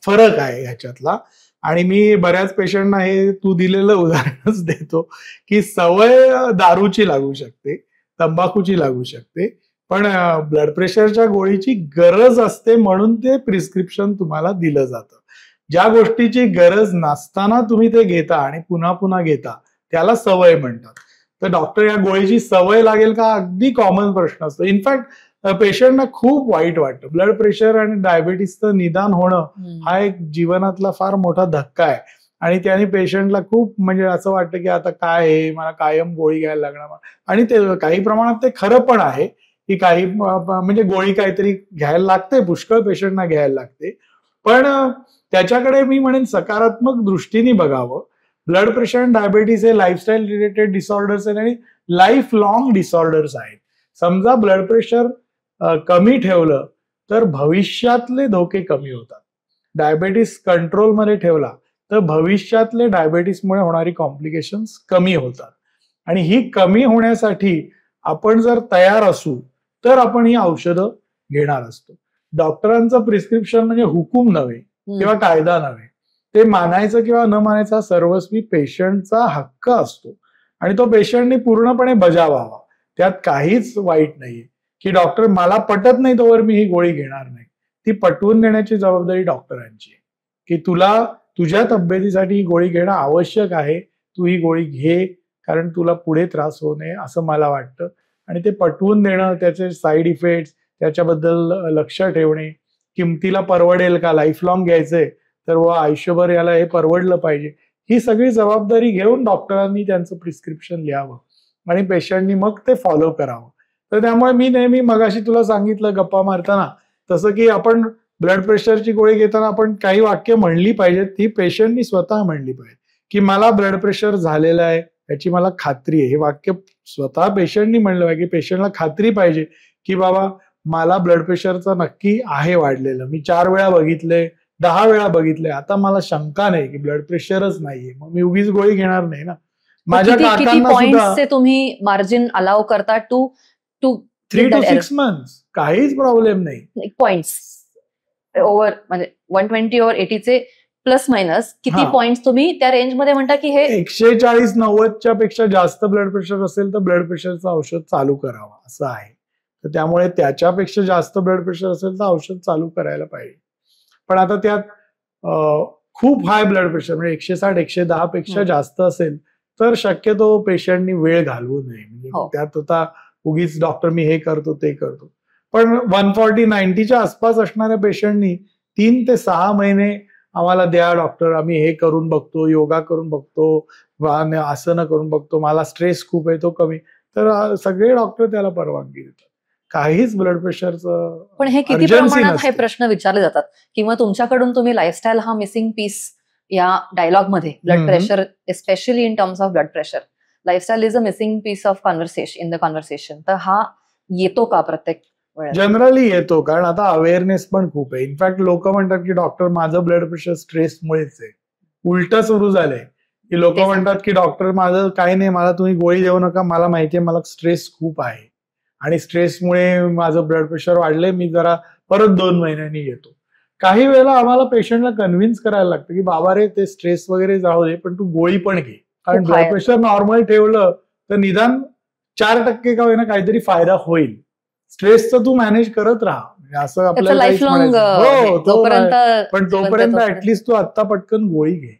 फरक आहे ह्याच्यातला, आणि मी बऱ्याच पेशंटना हे तू दिलेलं उदाहरणच देतो की सवय दारूची लागू शकते, तंबाखूची लागू शकते, पण ब्लड प्रेशरच्या गोळीची गरज असते म्हणून ते प्रिस्क्रिप्शन तुम्हाला दिलं जातं. ज्या गोष्टीची गरज नसताना तुम्ही ते घेता आणि पुन्हा पुन्हा घेता त्याला सवय म्हणतात. तर डॉक्टर या गोळीची सवय लागेल का, अगदी कॉमन प्रश्न असतो. इनफॅक्ट पेशंटना खूप वाईट वाटतं. ब्लड प्रेशर आणि डायबिटीसचं निदान होणं हा एक जीवनातला फार मोठा धक्का आहे आणि त्याने पेशंटला खूप म्हणजे असं वाटतं की आता काय आहे, मला कायम गोळी घ्यायला लागणार. आणि ते काही प्रमाणात ते खरं पण आहे की काही म्हणजे गोळी काहीतरी घ्यायला लागते, पुष्कळ पेशंटना घ्यायला लागते. पण त्याच्याकडे मी म्हणेन सकारात्मक दृष्टीने बघावं. ब्लड प्रेशर आणि डायबिटीस हे लाईफस्टाईल रिलेटेड डिसऑर्डर्स आहेत आणि लाईफ लॉंग डिसऑर्डर्स आहेत. समजा ब्लड प्रेशर कमी ठेवलं तर भविष्यातले धोके कमी होतात. डायबिटीस कंट्रोलमध्ये ठेवला तर भविष्यातले डायबिटीसमुळे होणारी कॉम्प्लिकेशन्स कमी होतात. आणि ही कमी होण्यासाठी आपण जर तयार असू तर आपण ही औषधं घेणार असतो. डॉक्टरांचं प्रिस्क्रिप्शन म्हणजे हुकूम नव्हे किंवा कायदा नव्हे, ते मानायचं किंवा न मानायचा सर्वस्वी पेशंटचा हक्क असतो आणि तो पेशंटने पूर्णपणे बजावावा. त्यात काहीच वाईट नाहीये की डॉक्टर मला पटत नाही तोवर मी ही गोळी घेणार नाही. ती पटवून देण्याची जबाबदारी डॉक्टरांची आहे की तुला तुझ्या तब्येतीसाठी ही गोळी घेणं आवश्यक आहे, तू ही गोळी घे कारण तुला पुढे त्रास होऊ नये असं मला वाटतं. आणि ते पटवून देणं, त्याचे साईड इफेक्ट्स, त्याच्याबद्दल लक्ष ठेवणे, किमतीला परवडेल का, लाईफ लॉंग घ्यायचंय तर आयुष्यभर याला हे परवडलं पाहिजे, ही सगळी जबाबदारी घेऊन डॉक्टरांनी त्यांचं प्रिस्क्रिप्शन लिहावं आणि पेशंटनी मग ते फॉलो करावं. तर त्यामुळे मी नेहमी मगाशी तुला सांगितलं गप्पा मारताना तसं की आपण ब्लड प्रेशरची गोळी घेताना आपण काही वाक्य म्हणली पाहिजेत, ती पेशंटनी स्वतः म्हणली पाहिजे की मला ब्लड प्रेशर झालेलं आहे याची मला खात्री आहे. हे वाक्य स्वतः पेशंटनी म्हणलं पाहिजे की पेशंटला खात्री पाहिजे की बाबा मला ब्लड प्रेशरचं नक्की आहे वाढलेलं, मी 4 वेळा बघितलंय, 10 वेळा बघितलंय, आता मला शंका नाही की ब्लड प्रेशरच नाहीये, मग मी उगीच गोळी घेणार नाही ना. माझ्या काकांना सुद्धा तुम्ही मार्जिन अलाव करता टू 3 to 6 months काहीच प्रॉब्लेम नाही. पॉइंट्स ओव्हर म्हणजे 120 ओव्हर 80 चे प्लस मायनस किती पॉइंट्स तुम्ही त्या रेंजमध्ये म्हणता की हे 140-90च्या पेक्षा जास्त ब्लड प्रेशर असेल तर ब्लड प्रेशरचं औषध चालू करावं असं आहे. तर त्यामुळे त्याच्यापेक्षा जास्त ब्लड प्रेशर असेल तर औषध चालू करायला पाहिजे. पण आता त्यात खूप हाय ब्लड प्रेशर म्हणजे 160-110 पेक्षा जास्त असेल तर शक्यतो पेशंटनी वेळ घालवू नये. म्हणजे त्यात आता उगीच डॉक्टर मी हे करतो ते करतो. पण 140-90च्या आसपास असणाऱ्या पेशंटनी 3 ते 6 महिने आम्हाला द्या डॉक्टर, आम्ही हे करून बघतो, योगा करून बघतो, आसनं करून बघतो, मला स्ट्रेस खूप आहे तो कमी, तर सगळे डॉक्टर त्याला परवानगी देतात. काहीच ब्लड प्रेशरचं. पण हे किती प्रमाणात हे प्रश्न विचारले जातात किंवा तुमच्याकडून तुम्ही लाईफस्टाईल हा मिसिंग पीस या डायलॉग मध्ये blood pressure especially in terms of blood pressure lifestyle is a missing piece of conversation in the conversation, तर हा येतो का प्रत्येक वेळेला? जनरली येतो कारण आता अवेअरनेस पण खूप आहे. इनफॅक्ट लोक म्हणतात की डॉक्टर माझं ब्लड प्रेशर स्ट्रेसमुळेच आहे. उलट सुरू झालंय की लोक म्हणतात की डॉक्टर माझं काही नाही, मला तुम्ही गोळी देऊ नका, मला माहितीये मला स्ट्रेस खूप आहे आणि स्ट्रेसमुळे माझं ब्लड प्रेशर वाढलंय, मी जरा परत 2 महिन्यांनी येतो. काही वेळेला आम्हाला पेशंटला कन्व्हिन्स करायला लागतं की बाबा रे ते स्ट्रेस वगैरे जाऊ दे पण तू गोळी पण घे, कारण ब्लड प्रेशर नॉर्मल ठेवलं तर निदान 4% का होईना काहीतरी फायदा होईल. स्ट्रेसचं तू मॅनेज करत राहा असं आपल्याला पण तोपर्यंत ऍटलिस्ट तू आत्ता पटकन गोळी घे.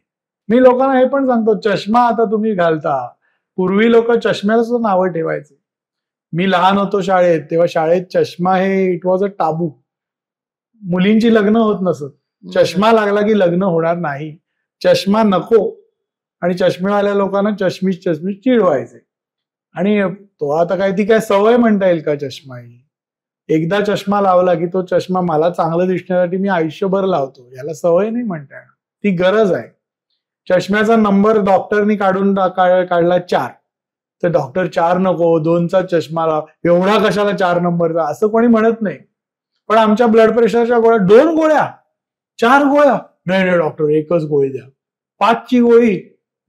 मी लोकांना हे पण सांगतो, चष्मा आता तुम्ही घालता, पूर्वी लोक चष्म्याला सुद्धा नावं ठेवायचे. मी लहान होतो शाळेत तेव्हा शाळेत चष्मा हे इट वॉज अ टाबू. मुलींची लग्न होत नसत, चष्मा लागला की लग्न होणार नाही, चष्मा नको, आणि चष्मेवाल्या लोकांना चष्मीच चिडवायचे. आणि तो आता काय ती काय सवय म्हणता येईल का चष्मा ही? एकदा चष्मा लावला की तो चष्मा मला चांगलं दिसण्यासाठी मी आयुष्यभर लावतो, याला सवय नाही म्हणता येणार, ती गरज आहे. चष्म्याचा नंबर डॉक्टरनी काढला 4, तर डॉक्टर 4 नको 2चा चष्मा लाव, एवढा कशाला 4 नंबरचा असं कोणी म्हणत नाही. पण आमच्या ब्लड प्रेशरच्या गोळ्या 2 गोळ्या 4 गोळ्या नाही डॉक्टर 1च गोळी द्या, 5ची गोळी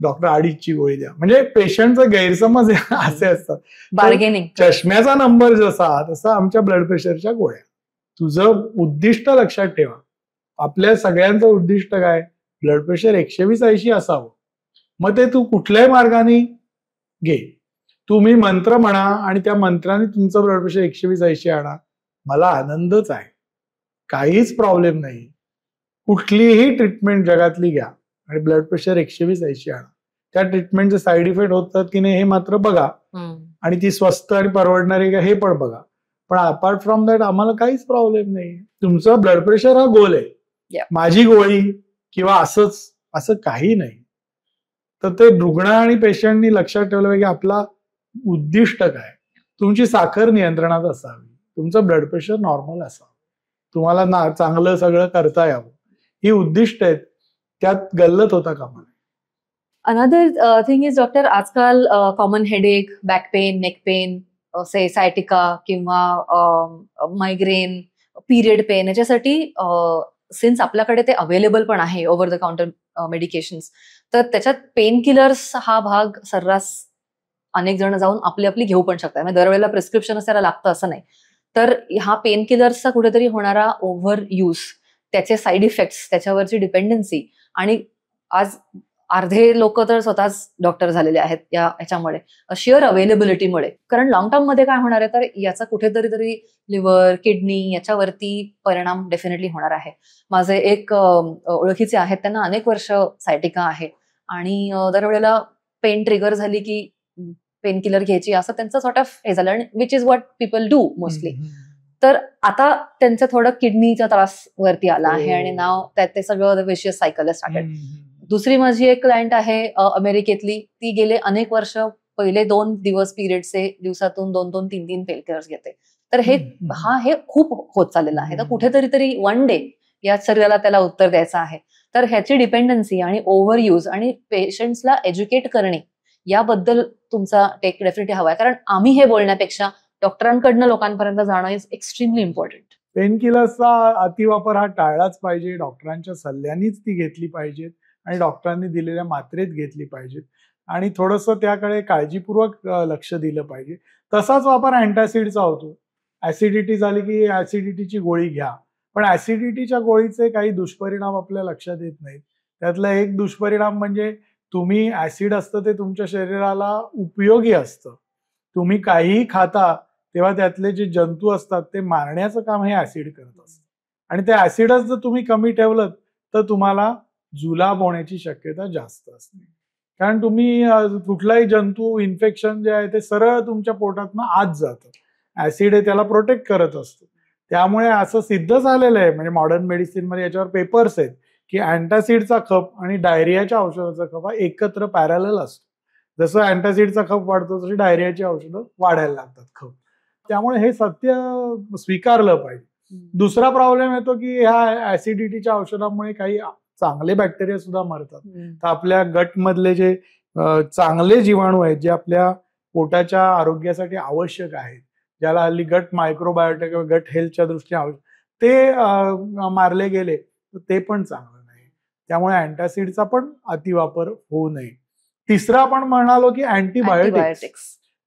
डॉक्टर 2.5ची गोळी द्या. म्हणजे पेशंटचा गैरसमज असे असतात. बार्गेनिंग. चष्म्याचा नंबर जसा तसा आमच्या ब्लड प्रेशरच्या गोळ्या. तुझं उद्दिष्ट लक्षात ठेवा, आपल्या सगळ्यांचं उद्दिष्ट काय, ब्लड प्रेशर 120-80 असावं. मग ते तू कुठल्याही मार्गाने घे, तुम्ही मंत्र म्हणा आणि त्या मंत्राने तुमचं ब्लड प्रेशर 120-80 आणा, मला आनंदच आहे, काहीच प्रॉब्लेम नाही. कुठलीही ट्रीटमेंट जगातली घ्या आणि ब्लड प्रेशर 120-80 आणा. त्या ट्रीटमेंटचे साईड इफेक्ट होतात की नाही हे मात्र बघा, आणि ती स्वस्त आणि परवडणारी का हे पण बघा. पण अपार्ट फ्रॉम दॅट आम्हाला काहीच प्रॉब्लेम नाही. तुमचं ब्लड प्रेशर हा गोल आहे, माझी गोळी किंवा असं काही नाही. तर ते रुग्ण आणि पेशंटनी लक्षात ठेवलं पाहिजे की आपला उद्दिष्ट काय. तुमची साखर नियंत्रणात असावी, तुमचं ब्लड प्रेशर नॉर्मल असावं, तुम्हाला चांगलं सगळं करता यावं, ही उद्दिष्ट आहेत. त्यात गल्लत होता कामा नये. अनदर थिंग इज डॉक्टर, आजकाल common headache, back pain, neck pain, say sciatica किंवा मायग्रेन, पिरियड पेन, याच्यासाठी सिन्स आपल्याकडे ते अवेलेबल पण आहे ओव्हर द काउंटर मेडिकेशन्स, तर त्याच्यात पेन किलर्स हा भाग सर्रास अनेक जण जाऊन आपली आपली घेऊ पण शकतात. म्हणजे दरवेळेला प्रिस्क्रिप्शनच त्याला लागतं असं नाही. तर हा पेन किलर्सचा कुठेतरी होणारा ओव्हर यूज, त्याचे साईड इफेक्ट्स, त्याच्यावरची डिपेंडन्सी, आणि आज अर्धे लोक तर स्वतःच डॉक्टर झालेले आहेत याच्यामुळे, शिअर अवेलेबिलिटीमुळे. कारण लॉंग टर्म मध्ये काय होणार आहे, तर याचा कुठेतरी लिव्हर, किडनी याच्यावरती परिणाम डेफिनेटली होणार आहे. माझे एक ओळखीचे आहेत, त्यांना अनेक वर्ष सायटिका आहे आणि दरवेळेला पेन ट्रिगर झाली की पेन किलर घ्यायची, असं त्यांचं सॉर्ट ऑफ हे झालं, which is what people do mostly. तर आता त्यांचं थोडं किडनीचा त्रास वरती आला आहे आणि नाव त्यात ते सगळं विशियस सायकल स्टार्टेड. दुसरी माझी एक क्लायंट आहे अमेरिकेतली, ती गेले अनेक वर्ष पहिले 2 दिवस पिरियडचे दिवसातून 2-2, 3-3 पेन किलर्स घेते. तर हे खूप होत चाललेलं आहे. तर कुठेतरी वन डे या शरीराला त्याला उत्तर द्यायचं आहे. तर ह्याची डिपेंडन्सी आणि ओव्हर यूज आणि पेशंट्सला एज्युकेट करणे याबद्दल तुमचा टेक डेफिनेटली हवा आहे. कारण आम्ही हे बोलण्यापेक्षा डॉक्टरांकडनं लोकांपर्यंत जाणं इज एक्स्ट्रीमली इम्पॉर्टंट. पेन किलर्सचा अतिवापर हा टाळलाच पाहिजे. डॉक्टरांच्या सल्ल्यानेच ती घेतली पाहिजेत आणि डॉक्टरांनी दिलेल्या मात्रेत घेतली पाहिजेत आणि थोडंसं त्याकडे काळजीपूर्वक लक्ष दिलं पाहिजे. तसाच वापर अँटासिडचा होतो. ऍसिडिटी झाली की ऍसिडिटीची गोळी घ्या, पण ऍसिडिटीच्या गोळीचे काही दुष्परिणाम आपल्या लक्षात येत नाहीत. त्यातला एक दुष्परिणाम म्हणजे तुम्ही ऍसिड असतं ते तुमच्या शरीराला उपयोगी असतं. तुम्ही काहीही खाता तेव्हा त्यातले जे जंतू असतात ते मारण्याचं काम हे ऍसिड करत असतं आणि ते ऍसिडच जर तुम्ही कमी ठेवलं तर तुम्हाला जुलाब होण्याची शक्यता जास्त असते. कारण तुम्ही कुठलाही जंतू इन्फेक्शन जे आहे ते सरळ तुमच्या पोटातनं आत जातं. ऍसिड हे त्याला प्रोटेक्ट करत असतं. त्यामुळे असं सिद्ध झालेलं आहे, म्हणजे मॉडर्न मेडिसिन मध्ये याच्यावर पेपर्स आहेत की अँटासिडचा खप आणि डायरियाच्या औषधाचा खप हा एकत्र पॅरलल असतो. जसं अँटासिडचा खप वाढतो तशी डायरियाची औषधं वाढायला लागतात खप. त्यामुळे हे सत्य स्वीकारलं पाहिजे. दुसरा प्रॉब्लेम येतो की ह्या ऍसिडिटीच्या औषधामुळे काही चांगले बॅक्टेरिया सुद्धा मरतात. तर आपल्या गट मधले जे चांगले जीवाणू आहेत जे आपल्या पोटाच्या आरोग्यासाठी आवश्यक आहेत, ज्याला हल्ली गट मायक्रोबायोटिक किंवा गट हेल्थच्या दृष्टीने आवश्यक, ते मारले गेले तर ते पण चांगलं नाही. त्यामुळे अँटासिडचा पण अतिवापर होऊ नये. तिसरा आपण म्हणालो की अँटीबायोटिक्स.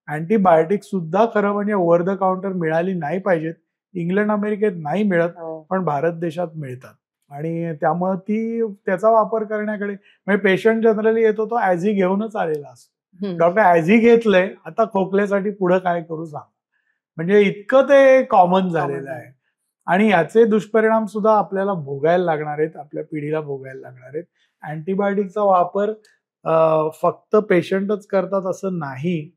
अँटीबायोटिक्स सुद्धा खरं म्हणजे ओव्हर द काउंटर मिळाली नाही पाहिजेत. इंग्लंड अमेरिकेत नाही मिळत, पण भारत देशात मिळतात आणि त्यामुळे त्याचा वापर करण्याकडे, म्हणजे पेशंट जनरली येतो तो ऍझी घेऊनच आलेला असतो. डॉक्टर ऍझी घेतलंय, आता खोकल्यासाठी पुढे काय करू सांग, म्हणजे इतकं ते कॉमन झालेलं आहे. आणि याचे दुष्परिणाम सुद्धा आपल्याला भोगायला लागणार आहेत, आपल्या पिढीला भोगायला लागणार आहेत. अँटीबायोटिकचा वापर फक्त पेशंटच करतात असं नाही,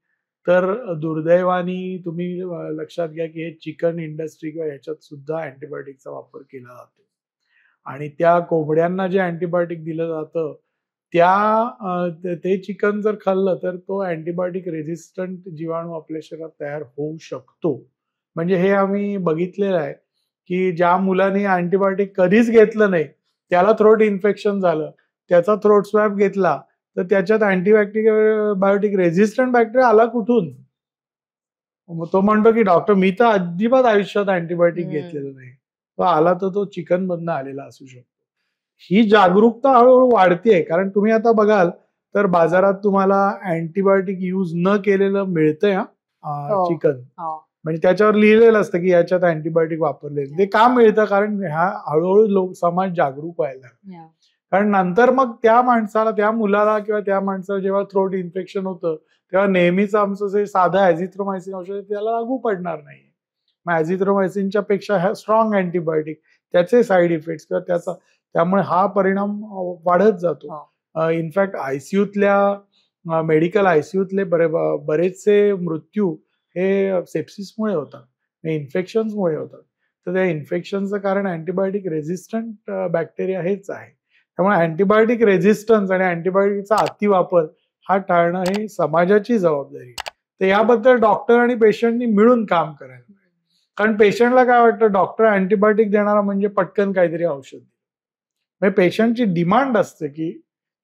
तर दुर्दैवानी तुम्ही लक्षात घ्या की हे चिकन इंडस्ट्री किंवा याच्यात सुद्धा अँटीबायोटिकचा वापर केला जातो आणि त्या कोंबड्यांना जे अँटीबायोटिक दिलं जातं ते चिकन जर खाल्लं तर तो अँटीबायोटिक रेझिस्टंट जीवाणू आपल्या शरीरात तयार होऊ शकतो. म्हणजे हे आम्ही बघितलेलं आहे की ज्या मुलांनी अँटीबायोटिक कधीच घेतलं नाही त्याला थ्रोट इन्फेक्शन झालं, त्याचा थ्रोट स्वॅब घेतला तर त्याच्यात अँटीबायोटिक रेझिस्टंट बॅक्टेरिया आला कुठून? तो म्हणतो की डॉक्टर मी तर अजिबात आयुष्यात अँटीबायोटिक घेतलेलं नाही. तो आला तर तो चिकन मधनं आलेला असू शकतो. ही जागरूकता हळूहळू वाढतेय. कारण तुम्ही आता बघाल तर बाजारात तुम्हाला अँटीबायोटिक यूज न केलेलं मिळतंय चिकन. म्हणजे त्याच्यावर लिहिलेलं असतं की याच्यात अँटीबायोटिक वापरले. ते का मिळतं? कारण हळूहळू समाज जागरूक व्हायला. कारण नंतर मग त्या मुलाला किंवा त्या माणसाला जेव्हा थ्रोट इन्फेक्शन होतं तेव्हा नेहमीच आमचं जे साधं ॲझिथ्रोमायसिन औषध त्याला लागू पडणार नाही. मग ॲझिथ्रोमायसिनच्या पेक्षा स्ट्रॉंग अँटीबायोटिक, त्याचे साईड इफेक्ट्स किंवा त्यामुळे हा परिणाम वाढत जातो. इनफॅक्ट आयसीयूतल्या मेडिकल आयसीयूतले बरेचसे मृत्यू हे सेप्सिसमुळे होतात, इन्फेक्शन्समुळे होतात. तर त्या इन्फेक्शनचं कारण अँटीबायोटिक रेझिस्टंट बॅक्टेरिया हेच आहे. त्यामुळे अँटीबायोटिक रेझिस्टन्स आणि अँटीबायोटिकचा अतिवापर हा टाळणं हे समाजाची जबाबदारी. तर याबद्दल डॉक्टर आणि पेशंटनी मिळून काम करायला पाहिजे. कारण पेशंटला काय वाटतं, डॉक्टर अँटीबायोटिक देणारा म्हणजे पटकन काहीतरी औषध. म्हणजे पेशंटची डिमांड असते की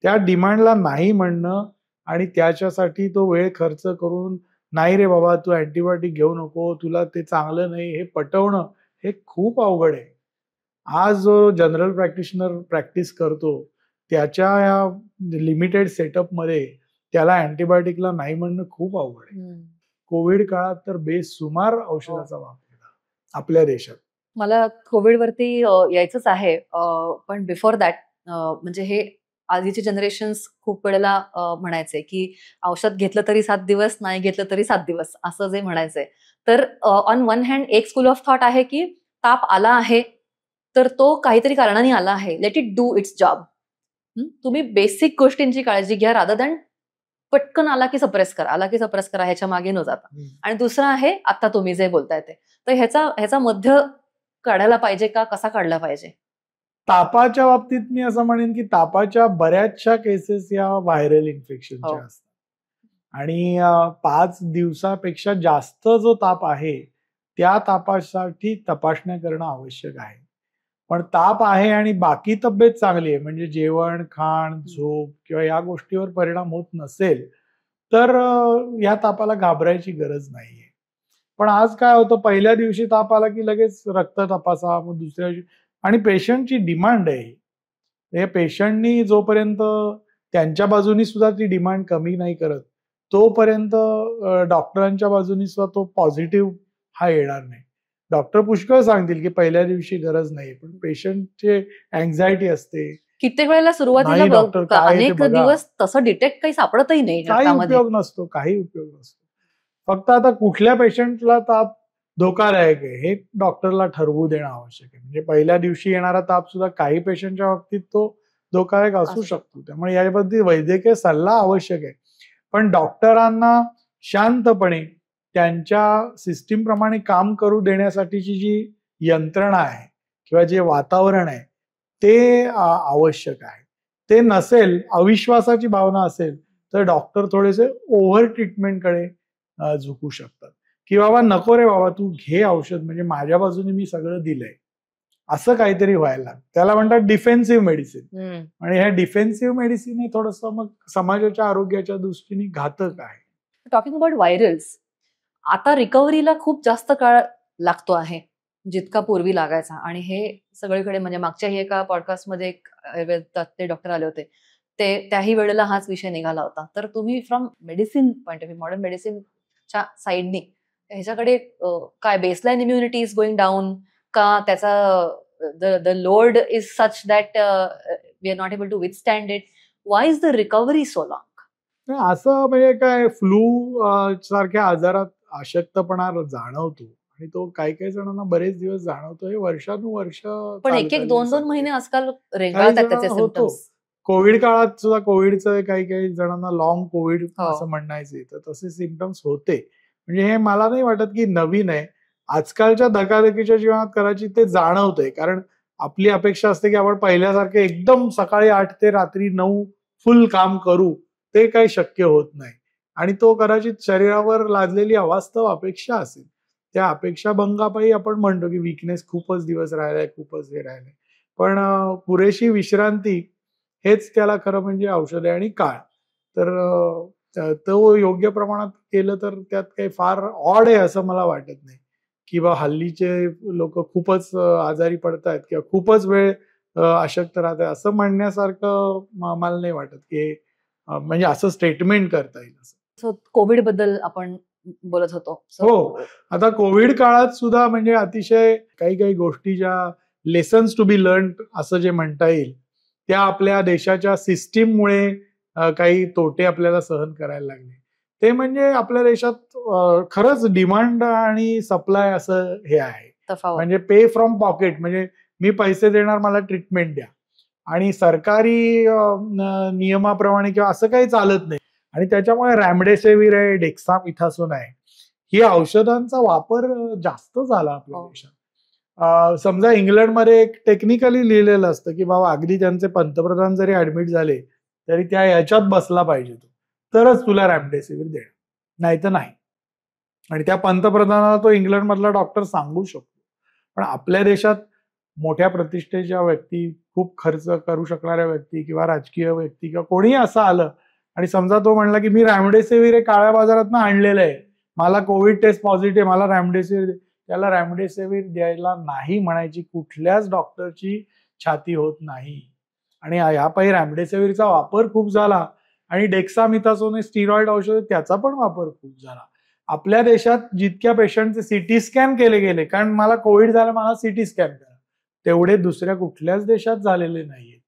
त्या डिमांडला नाही म्हणणं आणि त्याच्यासाठी तो वेळ खर्च करून नाही रे बाबा तू अँटीबायोटिक घेऊ नको, तुला ते चांगलं नाही हे पटवणं हे खूप अवघड आहे. आज जो जनरल प्रॅक्टिशनर प्रॅक्टिस करतो त्याच्या या लिमिटेड सेटअपमध्ये त्याला अँटीबायोटिकला नाही म्हणणं खूप अवघड आहे. कोविड काळात तर बेसुमार औषधाचा वापर आपल्या देशात. मला कोविड वरती यायचंच आहे, पण बिफोर दॅट म्हणजे हे आधीचे जनरेशन्स खूप वेळेला म्हणायचे की औषध घेतलं तरी 7 दिवस, नाही घेतलं तरी 7 दिवस, असं जे म्हणायचंय. तर ऑन वन हँड एक स्कूल ऑफ थॉट आहे की ताप आला आहे तर तो काहीतरी कारणाने आला आहे, let it do it's job. तुम्ही बेसिक गोष्टींची काळजी घ्या रादर दॅन पटकन आला की सप्रेस करा, ह्याच्या मागे न जाता. आणि दुसरं आहे आता तुम्ही जे बोलताय ते, तर ह्याचा मध्य काढायला पाहिजे का, कसा काढला पाहिजे? तापाच्या बाबतीत मी असं म्हणेन की तापाच्या बऱ्याचशा केसेस या व्हायरल इन्फेक्शनच्या असतात आणि 5 दिवसापेक्षा जास्त जो ताप आहे त्या तापासाठी तपासण्या करणं आवश्यक आहे. पण ताप आहे आणि बाकी तब्येत चांगली आहे, म्हणजे जेवण, खाण, झोप किंवा या गोष्टीवर परिणाम होत नसेल तर या तापाला घाबरायची गरज नाहीये. पण आज काय होतं, पहिल्या दिवशी ताप आला की लगेच रक्त तपासा, मग दुसऱ्या दिवशी, आणि पेशंटची डिमांड आहे. हे पेशंटनी जोपर्यंत त्यांच्या बाजूनी सुद्धा ती डिमांड कमी नाही करत तोपर्यंत डॉक्टरांच्या बाजूनी सुद्धा तो पॉझिटिव्ह हा येणार नाही. डॉक्टर पुष्कळ सांगतील की पहिल्या दिवशी गरज नाही, पण पेशंटचे अँझायटी असते. कित्येक वेळेला सुरुवातीला अनेक दिवस तसं डिटेक्ट काही सापडतही नाही, काही उपयोग नसतो. फक्त आता कुठल्या पेशंटला ताप धोकादायक आहे हे डॉक्टरला ठरवू देणं आवश्यक आहे. म्हणजे पहिल्या दिवशी येणारा ताप सुद्धा काही पेशंटच्या बाबतीत तो धोकादायक असू शकतो. त्यामुळे याबाबतीत वैद्यकीय सल्ला आवश्यक आहे. पण डॉक्टरांना शांतपणे त्यांच्या सिस्टीम प्रमाणे काम करू देण्यासाठीची जी यंत्रणा आहे किंवा जे वातावरण आहे ते आवश्यक आहे. ते नसेल, अविश्वासाची भावना असेल तर डॉक्टर थोडेसे ओव्हर ट्रीटमेंटकडे झुकू शकतात की बाबा नको रे बाबा तू घे औषध, म्हणजे माझ्या बाजूने मी सगळं दिलंय, असं काहीतरी व्हायला. त्याला म्हणतात डिफेन्सिव्ह मेडिसिन. आणि ह्या डिफेन्सिव्ह मेडिसिन हे थोडंसं मग समाजाच्या आरोग्याच्या दृष्टीने घातक आहे. टॉकिंग अबाउट व्हायरल्स, आता रिकव्हरीला खूप जास्त काळ लागतो आहे जितका पूर्वी लागायचा. आणि हे सगळीकडे, म्हणजे मागच्याही एका पॉडकास्टमध्ये एक ते डॉक्टर आले होते, ते त्याही वेळेला हाच विषय निघाला होता. तर तुम्ही from medicine point of view, modern मेडिसिनच्या साईडनी ह्याच्याकडे काय, baseline immunity is going down का, त्याचा the load is such that we are not able to withstand it, why is the recovery so long? असं म्हणजे काय, फ्लू सारख्या आजारात अशक्तपणा जाणवतो आणि तो काही जणांना बरेच दिवस जाणवतो. हे वर्षानुवर्ष, पण 1-2 महिने आजकाल रेंगाळतात त्याचे सिम्पटम्स. कोविड काळात सुद्धा कोविडचं काही जणांना लॉंग कोविड असं म्हणायचं, तर तसे सिम्पटम्स होते. म्हणजे हे मला नाही वाटत की नवीन आहे. आजकालच्या धकाधकीच्या जीवनात कदाचित ते जाणवतंय, कारण आपली अपेक्षा असते की आपण पहिल्यासारखे एकदम सकाळी 8 ते रात्री 9 फुल काम करू, ते काही शक्य होत नाही. आणि तो कदाचित शरीरावर लादलेली अवास्तव अपेक्षा असेल. त्या अपेक्षा भंगापायी आपण म्हणतो की विकनेस खूपच दिवस राहिलाय, खूपच हे राहिलंय. पण पुरेशी विश्रांती हेच त्याला खरं म्हणजे औषध आहे आणि काळ. तर तो योग्य प्रमाणात केलं तर त्यात काही फार ऑड आहे असं मला वाटत नाही. किंवा हल्लीचे लोक खूपच आजारी पडतायत किंवा खूपच वेळ अशक्त राहत आहे असं म्हणण्यासारखं मला नाही वाटत की म्हणजे असं स्टेटमेंट करता येईल असं. कोविड बद्दल आपण बोलत होतो. हो, आता कोविड काळात सुद्धा म्हणजे अतिशय काही गोष्टी ज्या लेसन्स टू बी लर्न असं जे म्हणता येईल त्या आपल्या देशाच्या सिस्टीममुळे काही तोटे आपल्याला सहन करायला लागले. ते म्हणजे आपल्या देशात खरंच डिमांड आणि सप्लाय असं हे आहे. म्हणजे पे फ्रॉम पॉकेट, म्हणजे मी पैसे देणार, मला ट्रीटमेंट द्या, आणि सरकारी नियमाप्रमाणे किंवा असं काही चालत नाही. आणि त्याच्यामुळे रॅमडेसिवीर आहे, डेक्सामिथासोन आहे, ही औषधांचा वापर जास्त झाला आपल्या देशात. समजा इंग्लंडमध्ये एक टेक्निकली लिहिलेलं असतं की बाबा अगदी त्यांचे पंतप्रधान जरी ऍडमिट झाले तरी त्या याच्यात बसला पाहिजे तो, तरच तुला रॅमडेसिवीर देणार, नाही तर नाही. आणि त्या पंतप्रधानाला तो इंग्लंड मधला डॉक्टर सांगू शकतो. पण आपल्या देशात मोठ्या प्रतिष्ठेच्या व्यक्ती, खूप खर्च करू शकणाऱ्या व्यक्ती किंवा राजकीय व्यक्ती किंवा कोणीही असं आलं आणि समजा तो म्हणला की मी रॅमडेसिवीर हे काळ्या बाजारातनं आणलेलं आहे, मला कोविड टेस्ट पॉझिटिव्ह, मला रॅमडेसिवीर, त्याला रॅमडेसिवीर द्यायला नाही म्हणायची कुठल्याच डॉक्टरची छाती होत नाही. आणि यापायी रॅमडेसिवीरचा वापर खूप झाला आणि डेक्सामिथासोन स्टिरॉइड औषध त्याचा पण वापर खूप झाला. आपल्या देशात जितक्या पेशंटचे सिटी स्कॅन केले गेले, कारण मला कोविड झालं मला सिटी स्कॅन करा, तेवढे दुसऱ्या कुठल्याच देशात झालेले नाहीये.